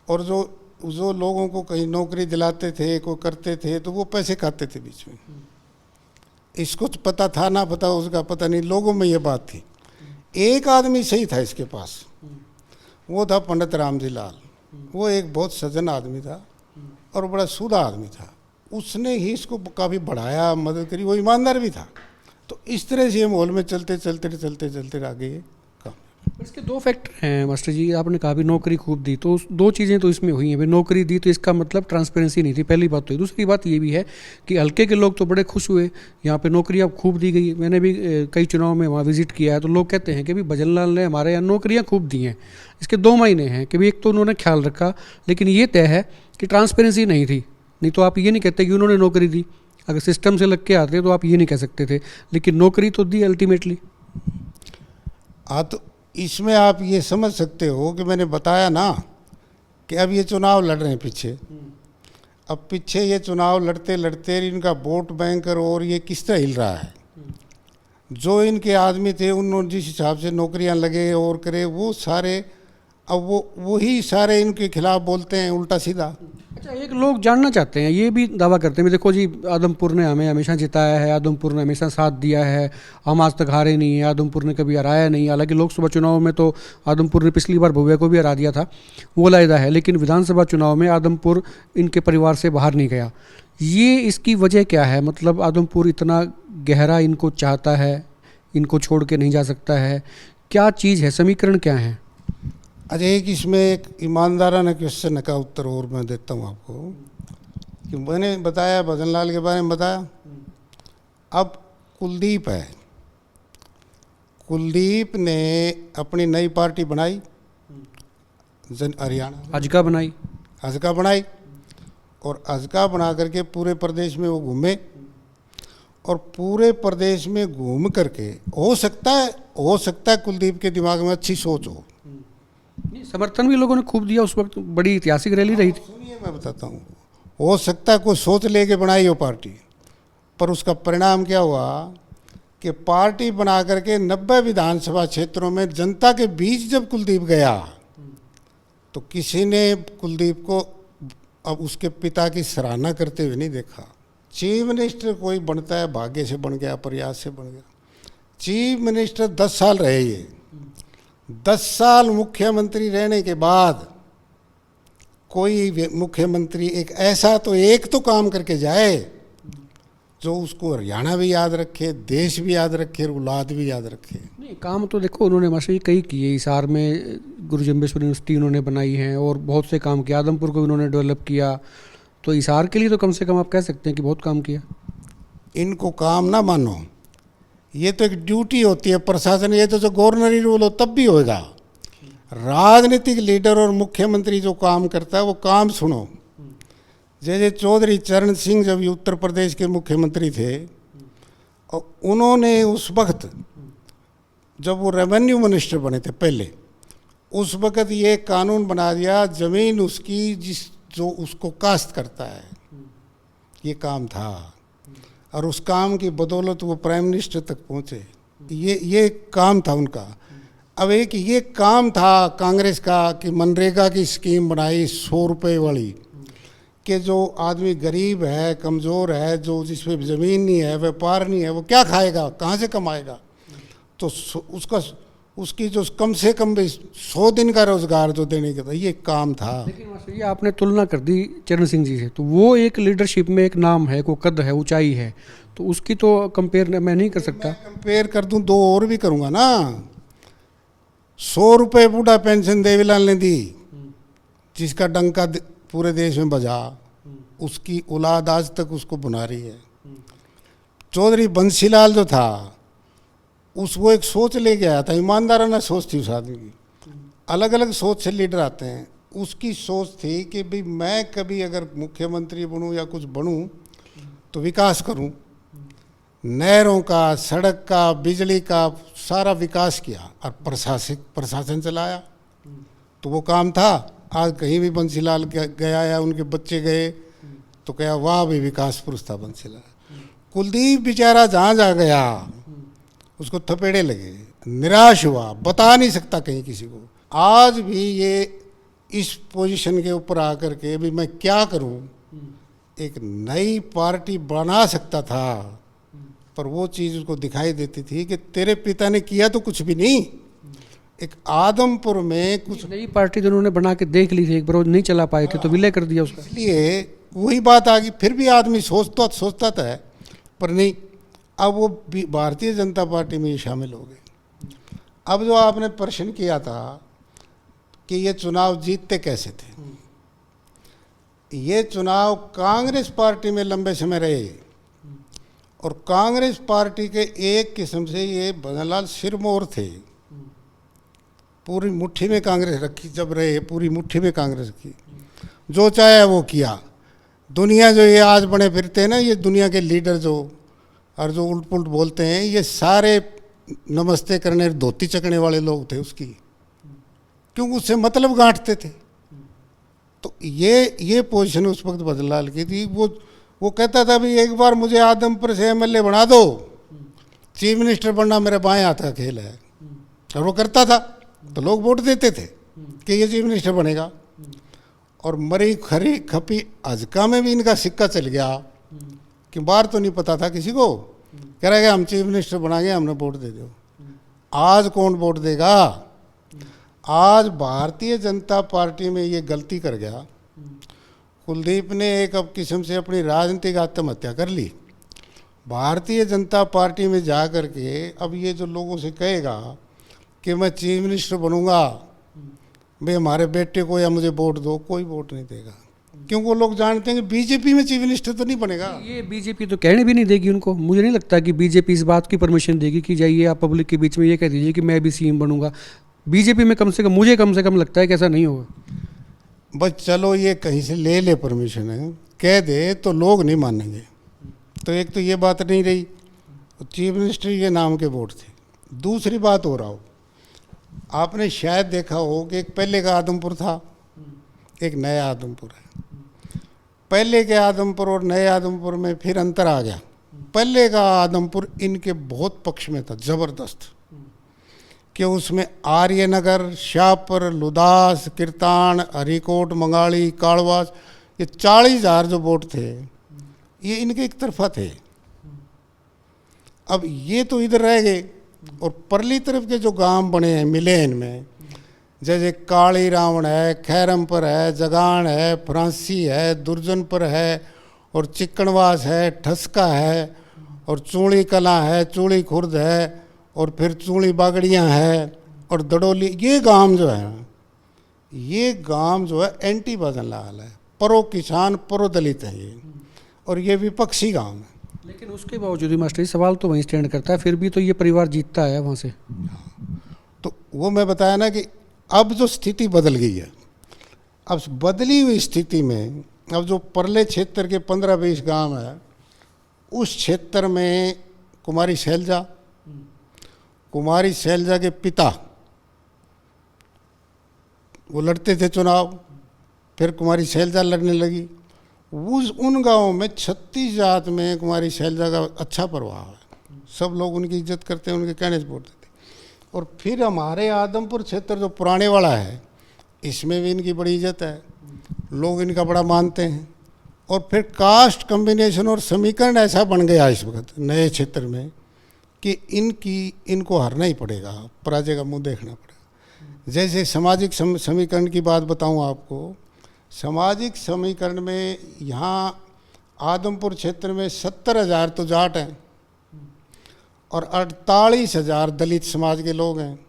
और जो जो लोगों को कहीं नौकरी दिलाते थे, कोई करते थे, तो वो पैसे खाते थे बीच में। इसको तो पता था ना पता, उसका पता नहीं, लोगों में ये बात थी। एक आदमी सही था इसके पास, वो था पंडित रामजी लाल। वो एक बहुत सज्जन आदमी था और बड़ा सूधा आदमी था। उसने ही इसको काफ़ी बढ़ाया, मदद करी, वो ईमानदार भी था। तो इस तरह से ये माहौल में चलते चलते चलते चलते आगे ये काम। इसके दो फैक्टर हैं मास्टर जी। आपने कहा भी नौकरी खूब दी, तो दो चीज़ें तो इसमें हुई हैं। भाई नौकरी दी तो इसका मतलब ट्रांसपेरेंसी नहीं थी, पहली बात तो ये। दूसरी बात ये भी है कि हल्के के लोग तो बड़े खुश हुए, यहाँ पे नौकरी अब खूब दी गई। मैंने भी कई चुनाव में वहाँ विजिट किया है, तो लोग कहते हैं कि भाई भजन लाल ने हमारे यहाँ नौकरियाँ खूब दी हैं। इसके 2 मायने हैं कि भाई एक तो उन्होंने ख्याल रखा, लेकिन ये तय है कि ट्रांसपेरेंसी नहीं थी। नहीं तो आप ये नहीं कहते कि उन्होंने नौकरी दी। अगर सिस्टम से लग के आते तो आप ये नहीं कह सकते थे, लेकिन नौकरी तो दी अल्टीमेटली। हाँ, तो इसमें आप ये समझ सकते हो कि मैंने बताया ना कि अब ये चुनाव लड़ रहे हैं पीछे। अब पीछे ये चुनाव लड़ते लड़ते इनका वोट बैंक और ये किस तरह हिल रहा है। जो इनके आदमी थे उन्होंने जिस हिसाब से नौकरियां लगे और करे, वो सारे अब वही सारे इनके खिलाफ बोलते हैं उल्टा सीधा। अच्छा, एक लोग जानना चाहते हैं, ये भी दावा करते हैं, देखो जी आदमपुर ने हमें हमेशा जिताया है, आदमपुर ने हमेशा साथ दिया है, हम आज तक हारे नहीं है, आदमपुर ने कभी हराया नहीं। हालांकि लोकसभा चुनाव में तो आदमपुर ने पिछली बार भव्या को भी हरा दिया था, वो लायदा है, लेकिन विधानसभा चुनाव में आदमपुर इनके परिवार से बाहर नहीं गया। ये इसकी वजह क्या है? मतलब आदमपुर इतना गहरा इनको चाहता है, इनको छोड़ के नहीं जा सकता है, क्या चीज़ है, समीकरण क्या है? अच्छा, एक इसमें एक ईमानदाराना क्वेश्चन का उत्तर और मैं देता हूँ आपको कि मैंने बताया भजन लाल के बारे में बताया। अब कुलदीप है, कुलदीप ने अपनी नई पार्टी बनाई, जन हरियाणा अजका बनाई, हजका बनाई, और हजका बना करके पूरे प्रदेश में वो घूमे, और पूरे प्रदेश में घूम करके हो सकता है कुलदीप के दिमाग में अच्छी सोच हो, समर्थन भी लोगों ने खूब दिया उस वक्त, बड़ी ऐतिहासिक रैली रही थी। सुनिए मैं बताता हूँ, हो सकता है कोई सोच लेके बनाई हो पार्टी, पर उसका परिणाम क्या हुआ कि पार्टी बना करके 90 विधानसभा क्षेत्रों में जनता के बीच जब कुलदीप गया तो किसी ने कुलदीप को अब उसके पिता की सराहना करते हुए नहीं देखा। चीफ मिनिस्टर कोई बनता है भाग्य से बन गया, प्रयास से बन गया। चीफ मिनिस्टर 10 साल रहे, ये 10 साल मुख्यमंत्री रहने के बाद कोई मुख्यमंत्री एक तो काम करके जाए जो उसको हरियाणा भी याद रखे, देश भी याद रखे, औलाद भी याद रखे। नहीं, काम तो देखो उन्होंने मास्टर जी कई किए। हिसार में गुरु जम्बेश्वर यूनिवर्सिटी उन्होंने बनाई है और बहुत से काम किया, आदमपुर को उन्होंने डेवलप किया, तो हिसार के लिए तो कम से कम आप कह सकते हैं कि बहुत काम किया। इनको काम ना मानो, ये तो एक ड्यूटी होती है प्रशासन, ये तो जो गवर्नरी रूल हो तब भी होगा। राजनीतिक लीडर और मुख्यमंत्री जो काम करता है वो काम सुनो। जैसे चौधरी चरण सिंह जब उत्तर प्रदेश के मुख्यमंत्री थे और उन्होंने उस वक्त जब वो रेवेन्यू मिनिस्टर बने थे पहले, उस वक्त ये कानून बना दिया जमीन उसकी जो उसको काश्त करता है, ये काम था, और उस काम की बदौलत वो प्राइम मिनिस्टर तक पहुँचे। ये काम था उनका। अब एक ये काम था कांग्रेस का कि मनरेगा की स्कीम बनाई 100 रुपये वाली, कि जो आदमी गरीब है, कमज़ोर है, जो जिस पे ज़मीन नहीं है, व्यापार नहीं है, वो क्या खाएगा, कहाँ से कमाएगा। तो उसकी जो कम से कम भी 100 दिन का रोज़गार जो देने का था, ये काम था। लेकिन मास्टर जी आपने तुलना कर दी चरण सिंह जी से, तो वो एक लीडरशिप में एक नाम है, को कद है, ऊंचाई है, तो उसकी तो कंपेयर मैं नहीं कर सकता। कंपेयर कर दूं, 2 और भी करूँगा ना। 100 रुपये बूढ़ा पेंशन देवीलाल ने दी, जिसका डंका पूरे देश में बजा, उसकी औलाद आज तक उसको बुना रही है। चौधरी बंसीलाल जो था वो एक सोच लेके आया था, ईमानदाराना सोच थी उस आदमी की। अलग अलग सोच से लीडर आते हैं, उसकी सोच थी कि भाई मैं कभी अगर मुख्यमंत्री बनूं या कुछ बनूं तो विकास करूं, नहरों का, सड़क का, बिजली का सारा विकास किया और प्रशासन चलाया। तो वो काम था। आज कहीं भी बंसीलाल गया या उनके बच्चे गए तो क्या वाह भी विकास पुरुष था बंसीलाल। कुलदीप बेचारा जहाँ जा गया उसको थपेड़े लगे, निराश हुआ, बता नहीं सकता कहीं किसी को। आज भी ये इस पोजीशन के ऊपर आकर के अभी मैं क्या करूं, एक नई पार्टी बना सकता था, पर वो चीज़ उसको दिखाई देती थी कि तेरे पिता ने किया तो कुछ भी नहीं। एक आदमपुर में कुछ नई पार्टी तो उन्होंने बना के देख ली थी एक बार, वो नहीं चला पाए थे तो विलय कर दिया उसका। इसलिए वही बात आ गई। फिर भी आदमी सोचता था पर नहीं, अब वो भारतीय जनता पार्टी में ही शामिल हो गए। अब जो आपने प्रश्न किया था कि ये चुनाव जीतते कैसे थे, ये चुनाव कांग्रेस पार्टी में लंबे समय रहे और कांग्रेस पार्टी के एक किस्म से ये भजनलाल सिरमौर थे। पूरी मुट्ठी में कांग्रेस रखी जब रहे, पूरी मुट्ठी में कांग्रेस की, जो चाहे वो किया। दुनिया जो ये आज बने फिरते हैं ना, ये दुनिया के लीडर जो और जो उल्ट पुल्ट बोलते हैं, ये सारे नमस्ते करने धोती चकने वाले लोग थे उसकी, क्योंकि उससे मतलब गांठते थे। तो ये पोजीशन उस वक्त भजनलाल की थी। वो कहता था भाई एक बार मुझे आदमपुर से एमएलए बना दो, चीफ मिनिस्टर बनना मेरे बाएं हाथ का खेल है। और वो करता था तो लोग वोट देते थे कि ये चीफ मिनिस्टर बनेगा। और मरी खरी खपी अजका में भी इनका सिक्का चल गया कि बाहर तो नहीं पता था किसी को, कह रहा है हम चीफ मिनिस्टर बनाएंगे, हमने वोट दे दो। आज कौन वोट देगा? आज भारतीय जनता पार्टी में ये गलती कर गया कुलदीप ने, एक अब किस्म से अपनी राजनीतिक आत्महत्या कर ली। भारतीय जनता पार्टी में जा कर के अब ये जो लोगों से कहेगा कि मैं चीफ मिनिस्टर बनूंगा, भाई हमारे बेटे को या मुझे वोट दो, कोई वोट नहीं देगा, क्योंकि वो लोग जानते हैं कि बीजेपी में चीफ मिनिस्टर तो नहीं बनेगा। ये बीजेपी तो कहने भी नहीं देगी उनको। मुझे नहीं लगता कि बीजेपी इस बात की परमिशन देगी कि जाइए आप पब्लिक के बीच में ये कह दीजिए कि मैं भी सीएम बनूंगा। बीजेपी में मुझे कम से कम लगता है कि ऐसा नहीं होगा। बस चलो ये कहीं से ले परमिशन है, कह दे तो लोग नहीं मानेंगे। तो एक तो ये बात नहीं रही, चीफ मिनिस्टर के नाम के वोट थे। दूसरी बात हो रहा हो, आपने शायद देखा हो कि एक पहले का आदमपुर था, एक नया आदमपुर है। पहले के आदमपुर और नए आदमपुर में फिर अंतर आ गया। पहले का आदमपुर इनके बहुत पक्ष में था, ज़बरदस्त, कि उसमें आर्यनगर, शाहपुर, लुदास, किरतान, हरिकोट, मंगाड़ी, काड़वास, ये 40,000 जो वोट थे ये इनके एक तरफा थे। अब ये तो इधर रह गए और परली तरफ के जो गांव बने हैं मिले हैं इनमें, जैसे काली रावण है, खैरमपुर है, जगान है, फ्रांसी है, दुर्जनपुर है और चिकनवास है, ठसका है और चूड़ी कला है, चूड़ी खुर्द है और फिर चूड़ी बागड़ियाँ है और दड़ोली। ये गांव जो है, ये गांव जो है एंटी भजनलाल है, परो किसान परो दलित है ये, और ये विपक्षी गांव है। लेकिन उसके बावजूद भी मास्टर जी सवाल तो वहीं स्टैंड करता है, फिर भी तो ये परिवार जीतता है वहाँ से। तो वो मैं बताया ना कि अब जो स्थिति बदल गई है, अब बदली हुई स्थिति में अब जो परले क्षेत्र के 15-20 गांव है, उस क्षेत्र में कुमारी शैलजा के पिता वो लड़ते थे चुनाव, फिर कुमारी शैलजा लड़ने लगी। उन गांवों में 36 जात में कुमारी शैलजा का अच्छा प्रभाव है, सब लोग उनकी इज्जत करते हैं, उनके कहने से वोट देते। और फिर हमारे आदमपुर क्षेत्र जो पुराने वाला है, इसमें भी इनकी बड़ी इज्जत है, लोग इनका बड़ा मानते हैं। और फिर कास्ट कम्बिनेशन और समीकरण ऐसा बन गया इस वक्त नए क्षेत्र में कि इनको हारना ही पड़ेगा, पराजय का मुंह देखना पड़ेगा। जैसे सामाजिक समीकरण की बात बताऊं आपको, सामाजिक समीकरण में यहाँ आदमपुर क्षेत्र में 70,000 तो जाट हैं और 48,000 दलित समाज के लोग हैं,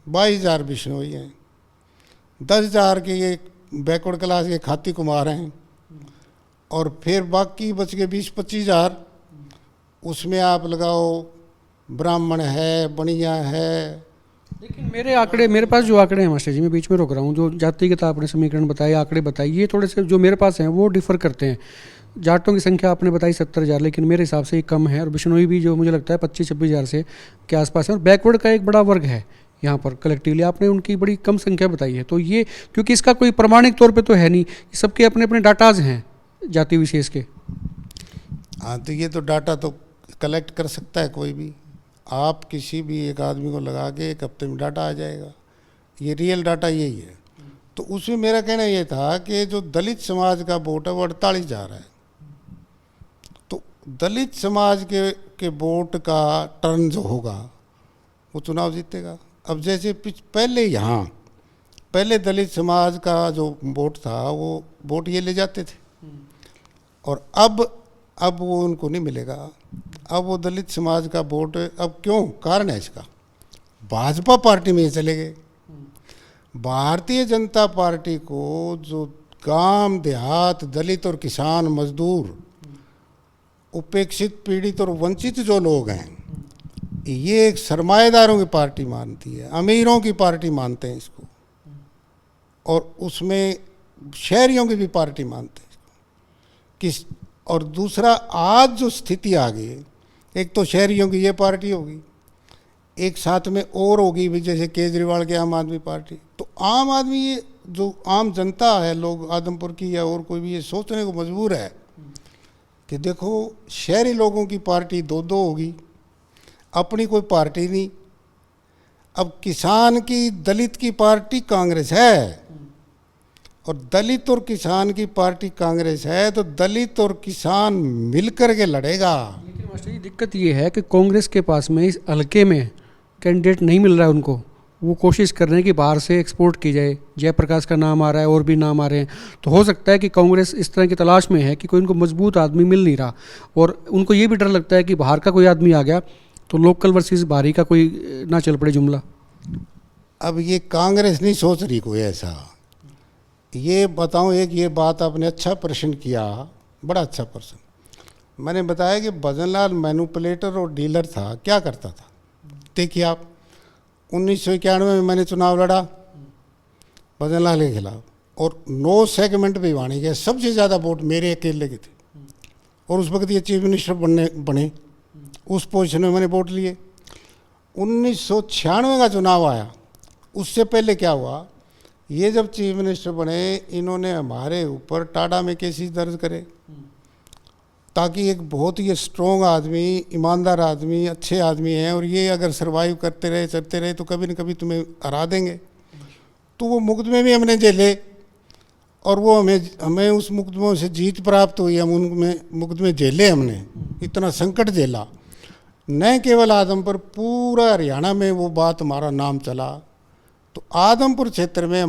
22,000 बिश्नोई हैं, 10,000 के ये बैकवर्ड क्लास के खाती कुमार हैं और फिर बाकी बच के 20-25,000, उसमें आप लगाओ ब्राह्मण है, बनिया है। लेकिन मेरे पास जो आंकड़े हैं मास्टर जी, मैं बीच में रोक रहा हूँ, जो जातिगत आपने समीकरण बताए, आंकड़े बताए, ये थोड़े से जो मेरे पास हैं वो डिफर करते हैं। जाटों की संख्या आपने बताई 70,000, लेकिन मेरे हिसाब से ये कम है, और बिश्नोई भी जो मुझे लगता है 25-26,000 से के आसपास है, और बैकवर्ड का एक बड़ा वर्ग है यहाँ पर कलेक्टिवली, आपने उनकी बड़ी कम संख्या बताई है। तो ये क्योंकि इसका कोई प्रमाणिक तौर पे तो है नहीं, सबके अपने अपने डाटाज हैं जाति विशेष के। हाँ, तो ये तो डाटा तो कलेक्ट कर सकता है कोई भी। आप किसी भी एक आदमी को लगा के 1 हफ्ते में डाटा आ जाएगा। ये रियल डाटा यही है। तो उसमें मेरा कहना ये था कि जो दलित समाज का वोट है वो 48 जा रहा है। तो दलित समाज के वोट का टर्न जो होगा वो चुनाव जीतेगा। अब जैसे पहले दलित समाज का जो वोट था वो वोट ये ले जाते थे, और अब वो उनको नहीं मिलेगा। अब वो दलित समाज का वोट, अब क्यों, कारण है इसका, भाजपा पार्टी में ये चले गए। भारतीय जनता पार्टी को जो गांव देहात, दलित और किसान, मजदूर, उपेक्षित, पीड़ित और वंचित जो लोग हैं, ये एक सरमाएदारों की पार्टी मानती है, अमीरों की पार्टी मानते हैं इसको, और उसमें शहरियों की भी पार्टी मानते हैं किस। और दूसरा, आज जो स्थिति आ गई, एक तो शहरियों की ये पार्टी होगी, एक साथ में और होगी भी, जैसे केजरीवाल की आम आदमी पार्टी। तो आम आदमी, ये जो आम जनता है, लोग आदमपुर की या और कोई भी, ये सोचने को मजबूर है कि देखो, शहरी लोगों की पार्टी दो होगी, अपनी कोई पार्टी नहीं। अब किसान की, दलित की पार्टी कांग्रेस है, और दलित और किसान की पार्टी कांग्रेस है, तो दलित और किसान मिलकर के लड़ेगा। लेकिन मास्टर जी, दिक्कत ये है कि कांग्रेस के पास में इस हल्के में कैंडिडेट नहीं मिल रहा है उनको। वो कोशिश कर रहे हैं कि बाहर से एक्सपोर्ट की जाए, जयप्रकाश का नाम आ रहा है, और भी नाम आ रहे हैं। तो हो सकता है कि कांग्रेस इस तरह की तलाश में है कि कोई उनको मजबूत आदमी मिल नहीं रहा, और उनको ये भी डर लगता है कि बाहर का कोई आदमी आ गया तो लोकल वर्सेस बाहरी का कोई ना चल पड़े जुमला। अब ये कांग्रेस नहीं सोच रही कोई ऐसा। ये बताऊं, एक ये बात आपने अच्छा प्रश्न किया, बड़ा अच्छा प्रश्न। मैंने बताया कि भजनलाल मैनिपुलेटर और डीलर था। क्या करता था, देखिए आप, 1991 में मैंने चुनाव लड़ा भजनलाल के खिलाफ, और 9 सेगमेंट भी वाणी गए, सबसे ज़्यादा वोट मेरे अकेले के थे, और उस वक्त ये चीफ मिनिस्टर बने, उस पोजीशन में मैंने वोट लिए। 1996 का चुनाव आया, उससे पहले क्या हुआ, ये जब चीफ मिनिस्टर बने, इन्होंने हमारे ऊपर टाडा में केसेस दर्ज करे, ताकि एक बहुत ही स्ट्रॉन्ग आदमी, ईमानदार आदमी, अच्छे आदमी हैं, और ये अगर सर्वाइव करते रहे, चलते रहे, तो कभी न कभी तुम्हें हरा देंगे। तो वो मुकदमे भी हमने झेले, और वो हमें उस मुकदमों से जीत प्राप्त हुई। हम उनमें मुकदमे झेले, हमने इतना संकट झेला। न केवल आदमपुर, पूरा हरियाणा में वो बात, हमारा नाम चला। तो आदमपुर क्षेत्र में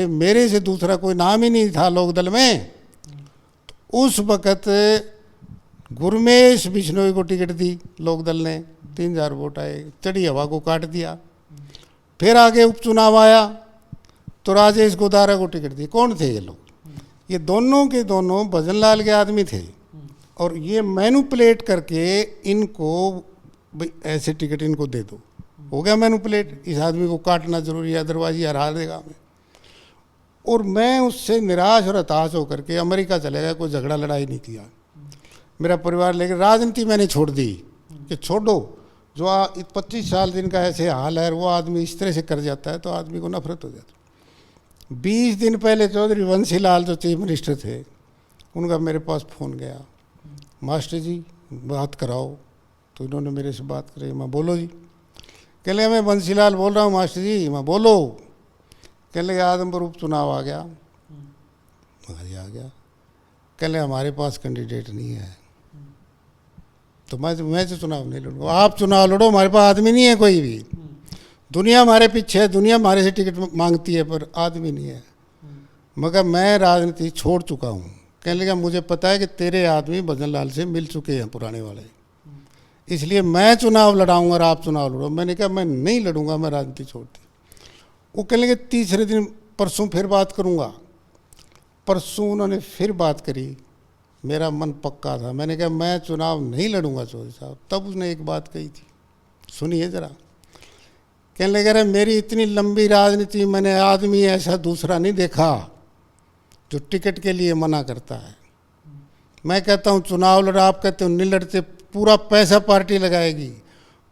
मेरे से दूसरा कोई नाम ही नहीं था लोकदल में। तो उस वक़्त गुरमेश बिश्नोई को टिकट दी लोकदल ने, 3000 वोट आए, चढ़ी हवा को काट दिया। फिर आगे उपचुनाव आया तो राजेश गोदारा को टिकट दी। कौन थे ये लोग? ये दोनों के दोनों भजनलाल के आदमी थे, और ये मैनिपुलेट करके इनको ऐसे टिकट इनको दे दो। हो गया मैनिपुलेट, इस आदमी को काटना जरूरी है, अदरवाइज ये हरा देगा हमें। और मैं उससे निराश और हताश होकर के अमेरिका चले गया, कोई झगड़ा लड़ाई नहीं किया मेरा परिवार। लेकिन राजनीति मैंने छोड़ दी कि छोड़ो, जो 25 साल दिन का ऐसे हाल है, वो आदमी इस तरह से कर जाता है तो आदमी को नफरत हो जाती है। 20 दिन पहले चौधरी बंसी लाल जो चीफ मिनिस्टर थे, उनका मेरे पास फ़ोन गया, मास्टर जी बात कराओ। तो इन्होंने मेरे से बात करी। मैं बोलो जी। कह लिया मैं बंसीलाल बोल रहा हूँ मास्टर जी। मैं बोलो। कह लिया आदमपुर उपचुनाव आ गया। आ गया। कह लिया हमारे पास कैंडिडेट नहीं है, तो मैं तो चुनाव नहीं लड़ूंगा। आप चुनाव लड़ो, हमारे पास आदमी नहीं है कोई भी। दुनिया हमारे पीछे है, दुनिया हमारे से टिकट मांगती है, पर आदमी नहीं है। मगर मैं राजनीति छोड़ चुका हूँ। कहने लगा मुझे पता है कि तेरे आदमी भजनलाल से मिल चुके हैं पुराने वाले, इसलिए मैं चुनाव लड़ाऊंगा और आप चुनाव लड़ो। मैंने कहा मैं नहीं लड़ूंगा, मैं राजनीति छोड़ दी। वो कहने लगे तीसरे दिन, परसों फिर बात करूंगा। परसों उन्होंने फिर बात करी, मेरा मन पक्का था। मैंने कहा मैं चुनाव नहीं लड़ूंगा चौधरी साहब। तब उसने एक बात कही थी, सुनिए ज़रा। कहने लगे अरे मेरी इतनी लंबी राजनीति, मैंने आदमी ऐसा दूसरा नहीं देखा जो टिकट के लिए मना करता है। मैं कहता हूँ चुनाव लड़ा, आप कहते हो नहीं लड़ते। पूरा पैसा पार्टी लगाएगी,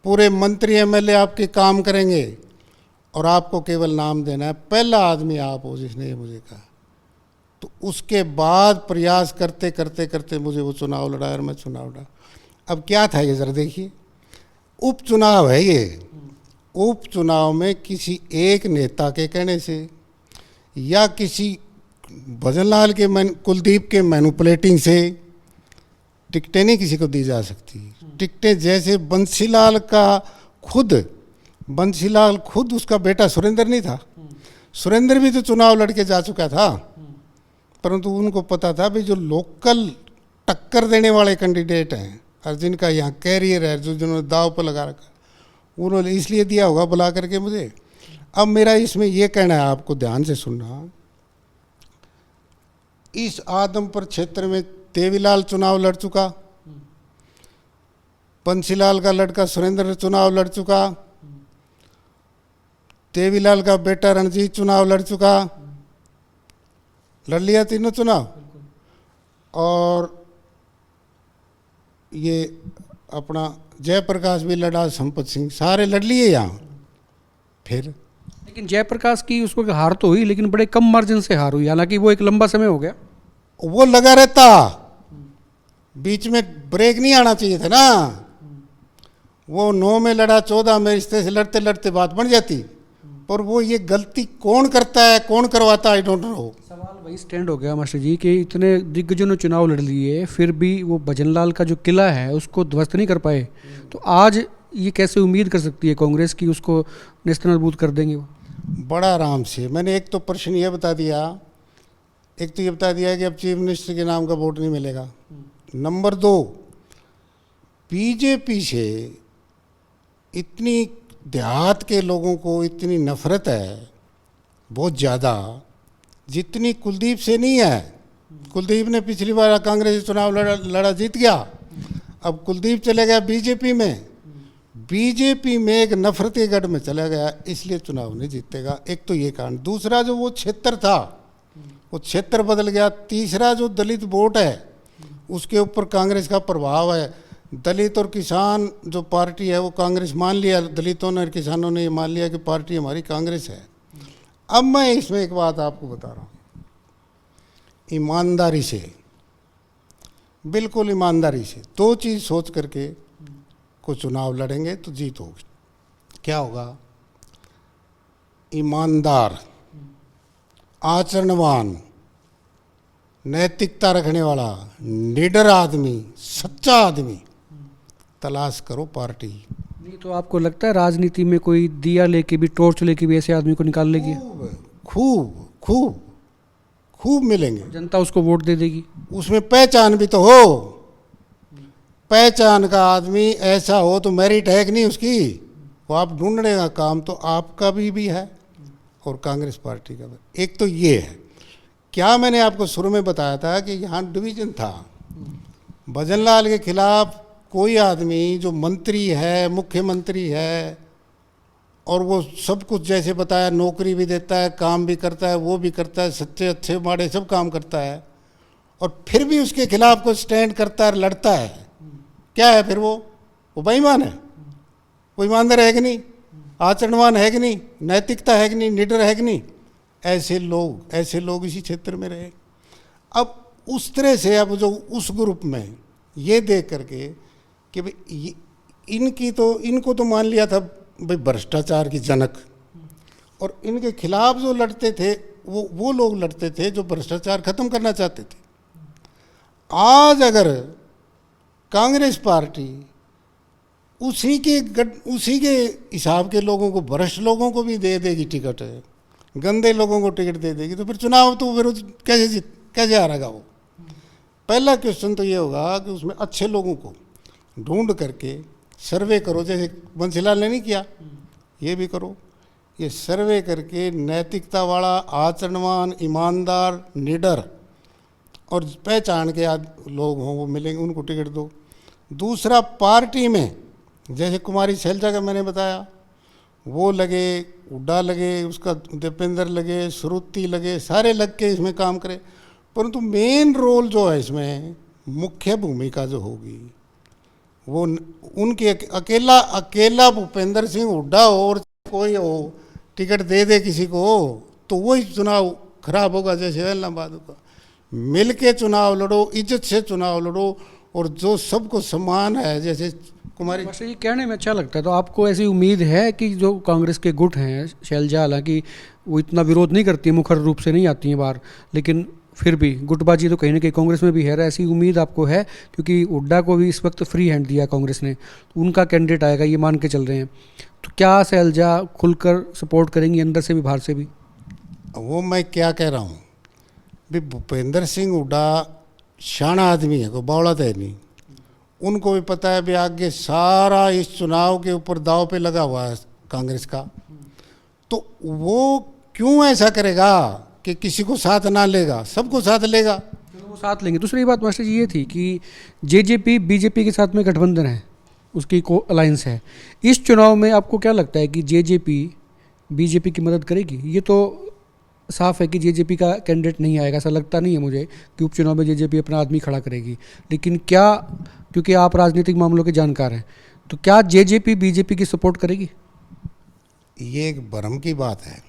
पूरे मंत्री एमएलए आपके काम करेंगे, और आपको केवल नाम देना है। पहला आदमी आप हो जिसने ये मुझे कहा। तो उसके बाद प्रयास करते करते करते मुझे वो चुनाव लड़ा और मैं चुनाव लड़ा। अब क्या था ये जरा देखिए, उपचुनाव है ये। उपचुनाव में किसी एक नेता के कहने से या किसी भजनलाल के कुलदीप के मैनिपुलेटिंग से टिकटें नहीं किसी को दी जा सकती। टिकटें जैसे बंसीलाल खुद उसका बेटा सुरेंद्र नहीं था, सुरेंद्र भी तो चुनाव लड़के जा चुका था, परंतु उनको पता था भी जो लोकल टक्कर देने वाले कैंडिडेट हैं और जिनका यहाँ कैरियर है, जो जिन्होंने दाव पर लगा रखा, उन्होंने इसलिए दिया होगा बुला करके मुझे। अब मेरा इसमें यह कहना है, आपको ध्यान से सुनना, इस आदमपुर क्षेत्र में देवीलाल चुनाव लड़ चुका, बंसीलाल का लड़का सुरेंद्र चुनाव लड़ चुका, देवीलाल का बेटा रणजीत चुनाव लड़ चुका, लड़ लिया तीनों चुनाव। और ये अपना जयप्रकाश भी लड़ा, संपत सिंह, सारे लड़ लिए यहाँ। फिर लेकिन जयप्रकाश की उसको हार तो हुई, लेकिन बड़े कम मार्जिन से हार हुई, हालांकि वो एक लंबा समय हो गया। वो लगा रहता, बीच में ब्रेक नहीं आना चाहिए था ना। वो 9 में लड़ा, 14 में, रिश्ते से लड़ते लड़ते बात बन जाती। पर वो ये गलती कौन करता है, कौन करवाता है, आई डोंट नो। सवाल वही स्टैंड हो गया मास्टर जी कि इतने दिग्गजों ने चुनाव लड़ लिए, फिर भी वो भजनलाल का जो किला है उसको ध्वस्त नहीं कर पाए। तो आज ये कैसे उम्मीद कर सकती है कांग्रेस की उसको नेस्तनाबूद कर देंगे वो? बड़ा आराम से। मैंने एक तो प्रश्न ये बता दिया, एक तो ये बता दिया कि अब चीफ मिनिस्टर के नाम का वोट नहीं मिलेगा। नंबर 2, बीजेपी से इतनी देहात के लोगों को इतनी नफरत है, बहुत ज़्यादा, जितनी कुलदीप से नहीं है। कुलदीप ने पिछली बार कांग्रेस चुनाव लड़ा जीत गया, अब कुलदीप चले गया बीजेपी में। बीजेपी में एक नफरत के गढ़ में चला गया, इसलिए चुनाव नहीं जीतेगा। एक तो ये कारण। दूसरा, जो वो क्षेत्र था वो क्षेत्र बदल गया। तीसरा, जो दलित वोट है उसके ऊपर कांग्रेस का प्रभाव है। दलित और किसान जो पार्टी है वो कांग्रेस मान लिया, दलितों ने और किसानों ने ये मान लिया कि पार्टी हमारी कांग्रेस है। अब मैं इसमें एक बात आपको बता रहा हूँ, ईमानदारी से, बिल्कुल ईमानदारी से 2 चीज़ सोच करके को चुनाव लड़ेंगे तो जीत होगी। क्या होगा? ईमानदार, आचरणवान, नैतिकता रखने वाला, निडर आदमी, सच्चा आदमी तलाश करो पार्टी। नहीं तो आपको लगता है राजनीति में कोई दिया लेके भी, टॉर्च लेके भी ऐसे आदमी को निकाल लेगी? खूब खूब खूब मिलेंगे। जनता उसको वोट दे देगी। उसमें पहचान भी तो हो, पहचान का आदमी ऐसा हो तो मेरिट है कि नहीं उसकी, वो आप ढूंढने का काम तो आपका भी है और कांग्रेस पार्टी का भी। एक तो ये है। क्या मैंने आपको शुरू में बताया था कि यहाँ डिवीजन था। भजनलाल के खिलाफ कोई आदमी जो मंत्री है, मुख्यमंत्री है, और वो सब कुछ जैसे बताया, नौकरी भी देता है, काम भी करता है, वो भी करता है, सच्चे अच्छे माड़े सब काम करता है, और फिर भी उसके खिलाफ कोई स्टैंड करता है, लड़ता है, क्या है फिर? वो बेईमान है? वो ईमानदार है कि नहीं? आचरणवान है कि नहीं? नैतिकता है कि नहीं? निडर है कि नहीं? ऐसे लोग इसी क्षेत्र में रहे। अब उस तरह से, अब जो उस ग्रुप में ये देख करके कि भाई इनको तो मान लिया था भाई भ्रष्टाचार की जनक, और इनके खिलाफ जो लड़ते थे वो लोग लड़ते थे जो भ्रष्टाचार खत्म करना चाहते थे। आज अगर कांग्रेस पार्टी उसी के हिसाब के लोगों को, भ्रष्ट लोगों को भी दे देगी टिकट, गंदे लोगों को टिकट दे देगी, तो फिर चुनाव तो विरोध कैसे हारेगा वो? पहला क्वेश्चन तो ये होगा कि उसमें अच्छे लोगों को ढूंढ करके सर्वे करो, जैसे बंसीलाल ने नहीं किया, ये भी करो। ये सर्वे करके नैतिकता वाला, आचरणवान, ईमानदार, निडर और पहचान के लोग हों, वो मिलेंगे, उनको टिकट दो। दूसरा, पार्टी में जैसे कुमारी शैलजा का मैंने बताया, वो लगे, हुड्डा लगे, उसका दीपेंद्र लगे, श्रुति लगे, सारे लग के इसमें काम करें। परंतु मेन रोल जो है इसमें, मुख्य भूमिका जो होगी वो उनके अकेला भूपेंद्र सिंह हुड्डा हो और कोई हो टिकट दे दे किसी को, तो वही चुनाव खराब होगा। जैसे इलाहाबाद का मिल के चुनाव लड़ो, इज्जत से चुनाव लड़ो, और जो सबको समान है, जैसे कुमारी वैसे ये कहने में अच्छा लगता है। तो आपको ऐसी उम्मीद है कि जो कांग्रेस के गुट हैं, शैलजा हालांकि वो इतना विरोध नहीं करती है, मुखर रूप से नहीं आती हैं बाहर, लेकिन फिर भी गुटबाजी तो कहीं ना कहीं कांग्रेस में भी है, ऐसी उम्मीद आपको है? क्योंकि हुड्डा को भी इस वक्त फ्री हैंड दिया कांग्रेस ने, तो उनका कैंडिडेट आएगा ये मान के चल रहे हैं, तो क्या शैलजा खुलकर सपोर्ट करेंगी अंदर से भी बाहर से भी? वो मैं क्या कह रहा हूँ भी, भूपेंद्र सिंह हुड्डा शाना आदमी है, कोई बावड़ा तो है नहीं। उनको भी पता है भी आगे सारा इस चुनाव के ऊपर दाव पे लगा हुआ है कांग्रेस का, तो वो क्यों ऐसा करेगा कि किसी को साथ ना लेगा, सबको साथ लेगा। चलो वो साथ लेंगे। दूसरी बात मास्टर जी ये थी कि जेजेपी बीजेपी के साथ में गठबंधन है, उसकी को अलायंस है। इस चुनाव में आपको क्या लगता है कि जेजेपी बीजेपी की मदद करेगी? ये तो साफ है कि जेजेपी का कैंडिडेट नहीं आएगा, ऐसा लगता नहीं है मुझे कि उपचुनाव में जेजेपी अपना आदमी खड़ा करेगी। लेकिन क्या, क्योंकि आप राजनीतिक मामलों के जानकार हैं, तो क्या जेजेपी बीजेपी की सपोर्ट करेगी? ये एक भ्रम की बात है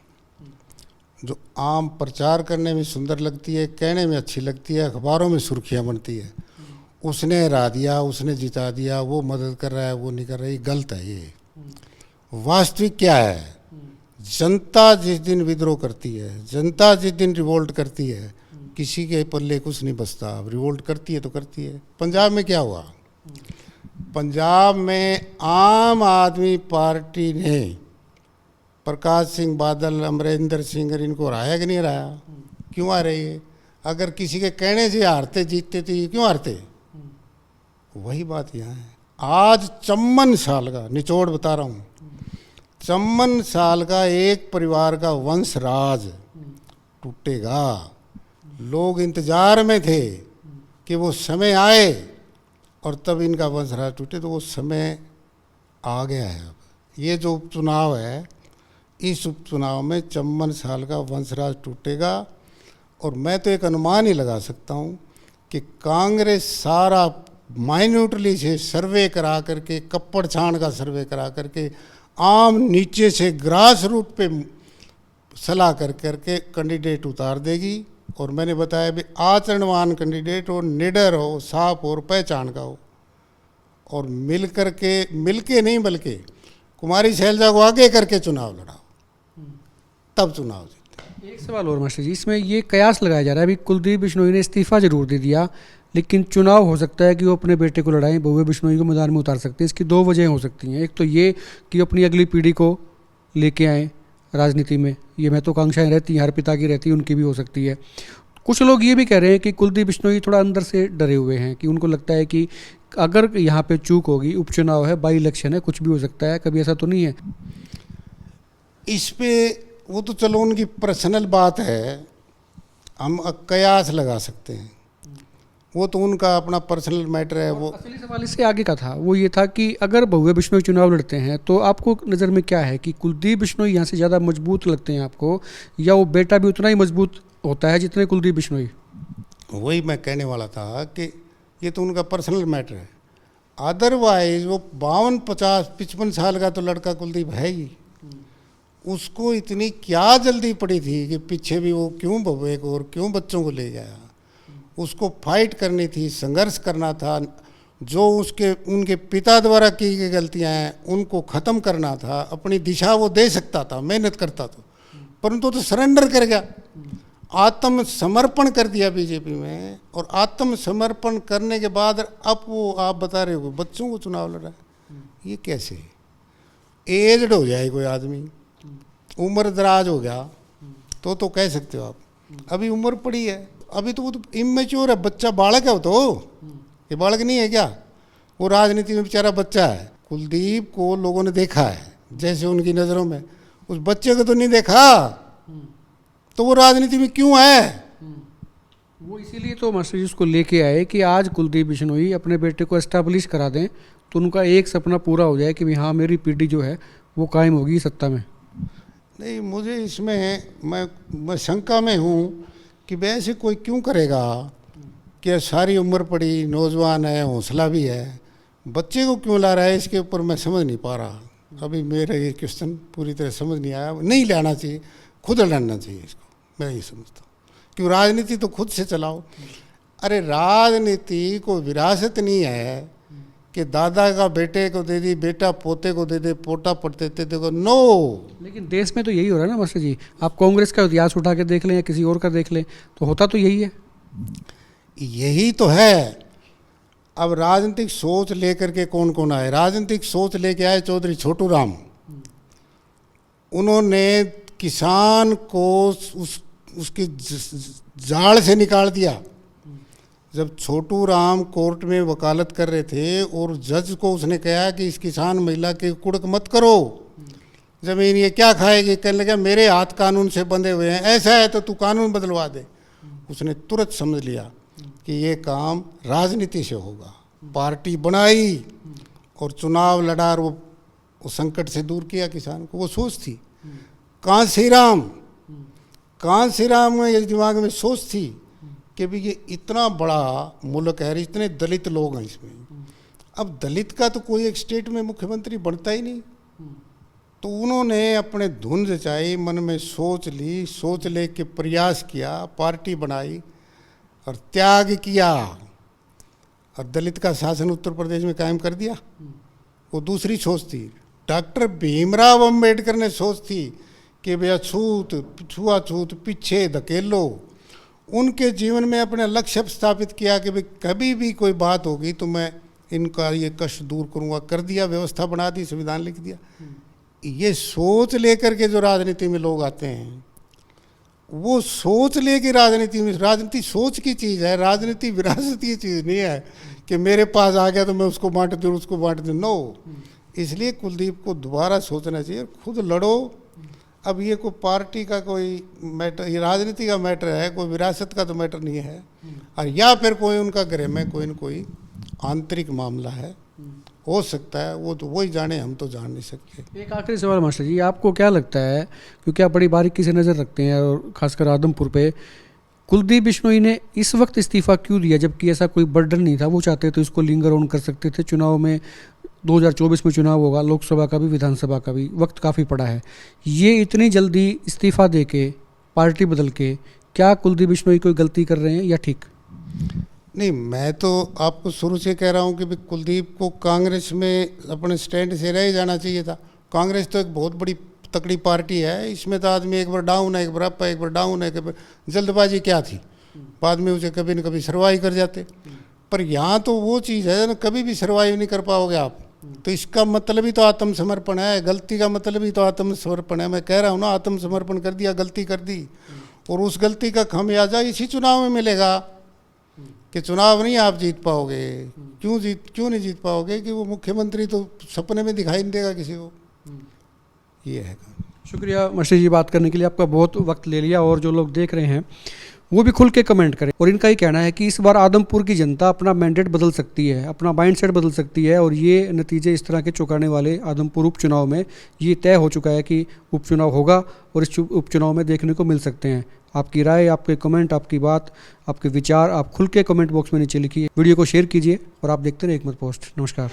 जो आम प्रचार करने में सुंदर लगती है, कहने में अच्छी लगती है, अखबारों में सुर्खियां बनती है। उसने हरा दिया, उसने जिता दिया, वो मदद कर रहा है, वो नहीं कर रहा है, ये गलत है। ये वास्तविक क्या है, जनता जिस दिन विद्रोह करती है, जनता जिस दिन रिवोल्ट करती है, किसी के पल्ले कुछ नहीं बचता। अब रिवोल्ट करती है तो करती है। पंजाब में क्या हुआ? पंजाब में आम आदमी पार्टी ने प्रकाश सिंह बादल, अमरिंदर सिंह, इनको हराया कि नहीं हराया? क्यों आ रही है? अगर किसी के कहने से हारते जीतते तो ये क्यों हारते? वही बात यहाँ है। आज 54 साल का निचोड़ बता रहा हूँ, 54 साल का एक परिवार का वंश राज टूटेगा। लोग इंतजार में थे कि वो समय आए और तब इनका वंश राज टूटे, तो वो समय आ गया है। अब ये जो उपचुनाव है, इस उपचुनाव में 54 साल का वंशराज टूटेगा। और मैं तो एक अनुमान ही लगा सकता हूँ कि कांग्रेस सारा माइन्यूटली से सर्वे करा करके, कप्पड़ छाण का सर्वे करा करके, आम नीचे से ग्रास रूट पे सलाह कर करके कैंडिडेट उतार देगी। और मैंने बताया भी आचरणवान कैंडिडेट हो, निडर हो, साफ हो और पहचान का हो, और मिल के नहीं बल्कि कुमारी शैलजा को आगे करके चुनाव लड़ाओ, तब चुनाव जीते। एक सवाल और मास्टर जी, इसमें ये कयास लगाया जा रहा है, अभी कुलदीप बिश्नोई ने इस्तीफा जरूर दे दिया, लेकिन चुनाव हो सकता है कि वो अपने बेटे को लड़ाएं, भव्य बिश्नोई को मैदान में उतार सकते हैं। इसकी दो वजह हो सकती हैं। एक तो ये कि अपनी अगली पीढ़ी को लेके आएँ राजनीति में, ये महत्वाकांक्षाएँ रहती हैं, हर पिता की रहती है, उनकी भी हो सकती है। कुछ लोग ये भी कह रहे हैं कि कुलदीप बिश्नोई थोड़ा अंदर से डरे हुए हैं, कि उनको लगता है कि अगर यहाँ पे चूक होगी, उपचुनाव है, बाई इलेक्शन है, कुछ भी हो सकता है, कभी ऐसा तो नहीं है? इस पे वो तो चलो उनकी पर्सनल बात है, हम कयास लगा सकते हैं, वो तो उनका अपना पर्सनल मैटर है। वो असली सवाल इससे आगे का था, वो ये था कि अगर भव्य बिश्नोई चुनाव लड़ते हैं तो आपको नज़र में क्या है कि कुलदीप बिश्नोई यहाँ से ज़्यादा मजबूत लगते हैं आपको, या वो बेटा भी उतना ही मजबूत होता है जितने कुलदीप बिश्नोई? वही मैं कहने वाला था कि ये तो उनका पर्सनल मैटर है। अदरवाइज वो 52, 50, 55 साल का तो लड़का कुलदीप है ही। उसको इतनी क्या जल्दी पड़ी थी कि पीछे भी वो क्यों भव्य को और क्यों बच्चों को ले गया? उसको फाइट करनी थी, संघर्ष करना था, जो उनके पिता द्वारा की गई गलतियां हैं उनको ख़त्म करना था, अपनी दिशा वो दे सकता था, मेहनत करता था, परंतु तो सरेंडर कर गया, आत्मसमर्पण कर दिया बीजेपी में। और आत्मसमर्पण करने के बाद अब वो आप बता रहे हो बच्चों को चुनाव लड़ा, ये कैसे? एजड हो जाए कोई आदमी, उम्र दराज हो गया तो कह सकते हो आप, अभी उम्र पड़ी है, अभी तो वो तो इमेच्योर है, बच्चा, बालक है वो तो, ये बालक नहीं है क्या? वो राजनीति में बेचारा बच्चा है। कुलदीप को लोगों ने देखा है जैसे उनकी नज़रों में, उस बच्चे को तो नहीं देखा, तो वो राजनीति में क्यों है? वो इसीलिए तो मास्टर जी उसको लेके आए कि आज कुलदीप बिश्नोई अपने बेटे को एस्टैब्लिश करा दें, तो उनका एक सपना पूरा हो जाए कि हाँ मेरी पीढ़ी जो है वो कायम होगी सत्ता में। नहीं, मुझे इसमें मैं शंका में हूँ कि वैसे कोई क्यों करेगा कि सारी उम्र पड़ी, नौजवान है, हौसला भी है, बच्चे को क्यों ला रहा है? इसके ऊपर मैं समझ नहीं पा रहा। अभी मेरा ये क्वेश्चन पूरी तरह समझ नहीं आया। नहीं लाना चाहिए, खुद लड़ना चाहिए इसको, मैं ये समझता हूँ। क्यों राजनीति तो खुद से चलाओ। अरे राजनीति कोई विरासत नहीं है कि दादा का बेटे को दे दी, बेटा पोते को दे दे, पोता पड़ते देखो, नो। लेकिन देश में तो यही हो रहा है ना मास्टर जी, आप कांग्रेस का इतिहास उठा के देख लें या किसी और का देख लें तो होता तो यही है। यही तो है। अब राजनीतिक सोच लेकर के कौन कौन आए? राजनीतिक सोच लेके आए चौधरी छोटू राम। उन्होंने किसान को उसकी जाल से निकाल दिया। जब छोटू राम कोर्ट में वकालत कर रहे थे और जज को उसने कहा कि इस किसान महिला के कुड़क मत करो, जमीन ये क्या खाएगी? कहने लगा मेरे हाथ कानून से बंधे हुए हैं, ऐसा है तो तू कानून बदलवा दे। उसने तुरंत समझ लिया कि ये काम राजनीति से होगा। पार्टी बनाई और चुनाव लड़ा और वो संकट से दूर किया किसान को। वो सोच थी। कांसी राम में ये दिमाग में सोच थी कि भी ये इतना बड़ा मुल्क है, इतने दलित लोग हैं इसमें, अब दलित का तो कोई एक स्टेट में मुख्यमंत्री बनता ही नहीं। तो उन्होंने अपने धुन जचाई, मन में सोच ली, सोच ले के प्रयास किया, पार्टी बनाई और त्याग किया और दलित का शासन उत्तर प्रदेश में कायम कर दिया। वो दूसरी सोच थी। डॉक्टर भीमराव अंबेडकर ने सोच थी कि भैया छुआछूत पीछे धकेलो। उनके जीवन में अपने लक्ष्य स्थापित किया कि भाई कभी भी कोई बात होगी तो मैं इनका ये कष्ट दूर करूँगा। कर दिया, व्यवस्था बना दी, संविधान लिख दिया। ये सोच लेकर के जो राजनीति में लोग आते हैं, वो सोच लेके राजनीति में, राजनीति सोच की चीज़ है, राजनीति विरासत की चीज़ नहीं है कि मेरे पास आ गया तो मैं उसको बांट दूँ, उसको बांट दूँ। नो। इसलिए कुलदीप को दोबारा सोचना चाहिए, खुद लड़ो। अब ये कोई पार्टी का कोई मैटर, ये राजनीति का मैटर है, कोई विरासत का तो मैटर नहीं है। और या फिर कोई उनका गृह में कोई न कोई आंतरिक मामला है, हो सकता है। वो तो वही जाने, हम तो जान नहीं सकते। एक आखिरी सवाल मास्टर जी, आपको क्या लगता है, क्योंकि आप बड़ी बारीकी से नज़र रखते हैं और खासकर आदमपुर पे, कुलदीप बिश्नोई ने इस वक्त इस्तीफ़ा क्यों दिया जबकि ऐसा कोई बर्डन नहीं था? वो चाहते तो इसको लिंगर ऑन कर सकते थे। चुनाव में 2024 में चुनाव होगा, लोकसभा का भी, विधानसभा का भी, वक्त काफ़ी पड़ा है। ये इतनी जल्दी इस्तीफ़ा दे के, पार्टी बदल के, क्या कुलदीप बिश्नोई कोई गलती कर रहे हैं या ठीक? नहीं, मैं तो आपको शुरू से कह रहा हूँ कि भाई कुलदीप को कांग्रेस में अपने स्टैंड से रह जाना चाहिए था। कांग्रेस तो एक बहुत बड़ी तकड़ी पार्टी है, इसमें तो आदमी एक बार डाउन है, एक बार अप है, एक बार डाउन है, जल्दबाजी क्या थी, बाद में उसे कभी न कभी सर्वाइव कर जाते। पर यहाँ तो वो चीज़ है ना, कभी भी सर्वाइव नहीं कर पाओगे आप। तो इसका मतलब ही तो आत्मसमर्पण है, गलती का मतलब ही तो आत्मसमर्पण है। मैं कह रहा हूँ ना, आत्मसमर्पण कर दिया, गलती कर दी, और उस गलती का खमियाजा इसी चुनाव में मिलेगा कि चुनाव नहीं आप जीत पाओगे। क्यों नहीं जीत पाओगे? कि वो मुख्यमंत्री तो सपने में दिखाई नहीं देगा किसी को। ये है। शुक्रिया मास्टर जी बात करने के लिए, आपका बहुत वक्त ले लिया। और जो लोग देख रहे हैं वो भी खुल के कमेंट करें। और इनका ही कहना है कि इस बार आदमपुर की जनता अपना मैंडेट बदल सकती है, अपना माइंडसेट बदल सकती है, और ये नतीजे इस तरह के चौंकाने वाले आदमपुर उपचुनाव में ये तय हो चुका है कि उपचुनाव होगा और इस उपचुनाव में देखने को मिल सकते हैं। आपकी राय, आपके कमेंट, आपकी बात, आपके विचार आप खुल के कमेंट बॉक्स में नीचे लिखिए। वीडियो को शेयर कीजिए और आप देखते रहिए एकमत पोस्ट। नमस्कार।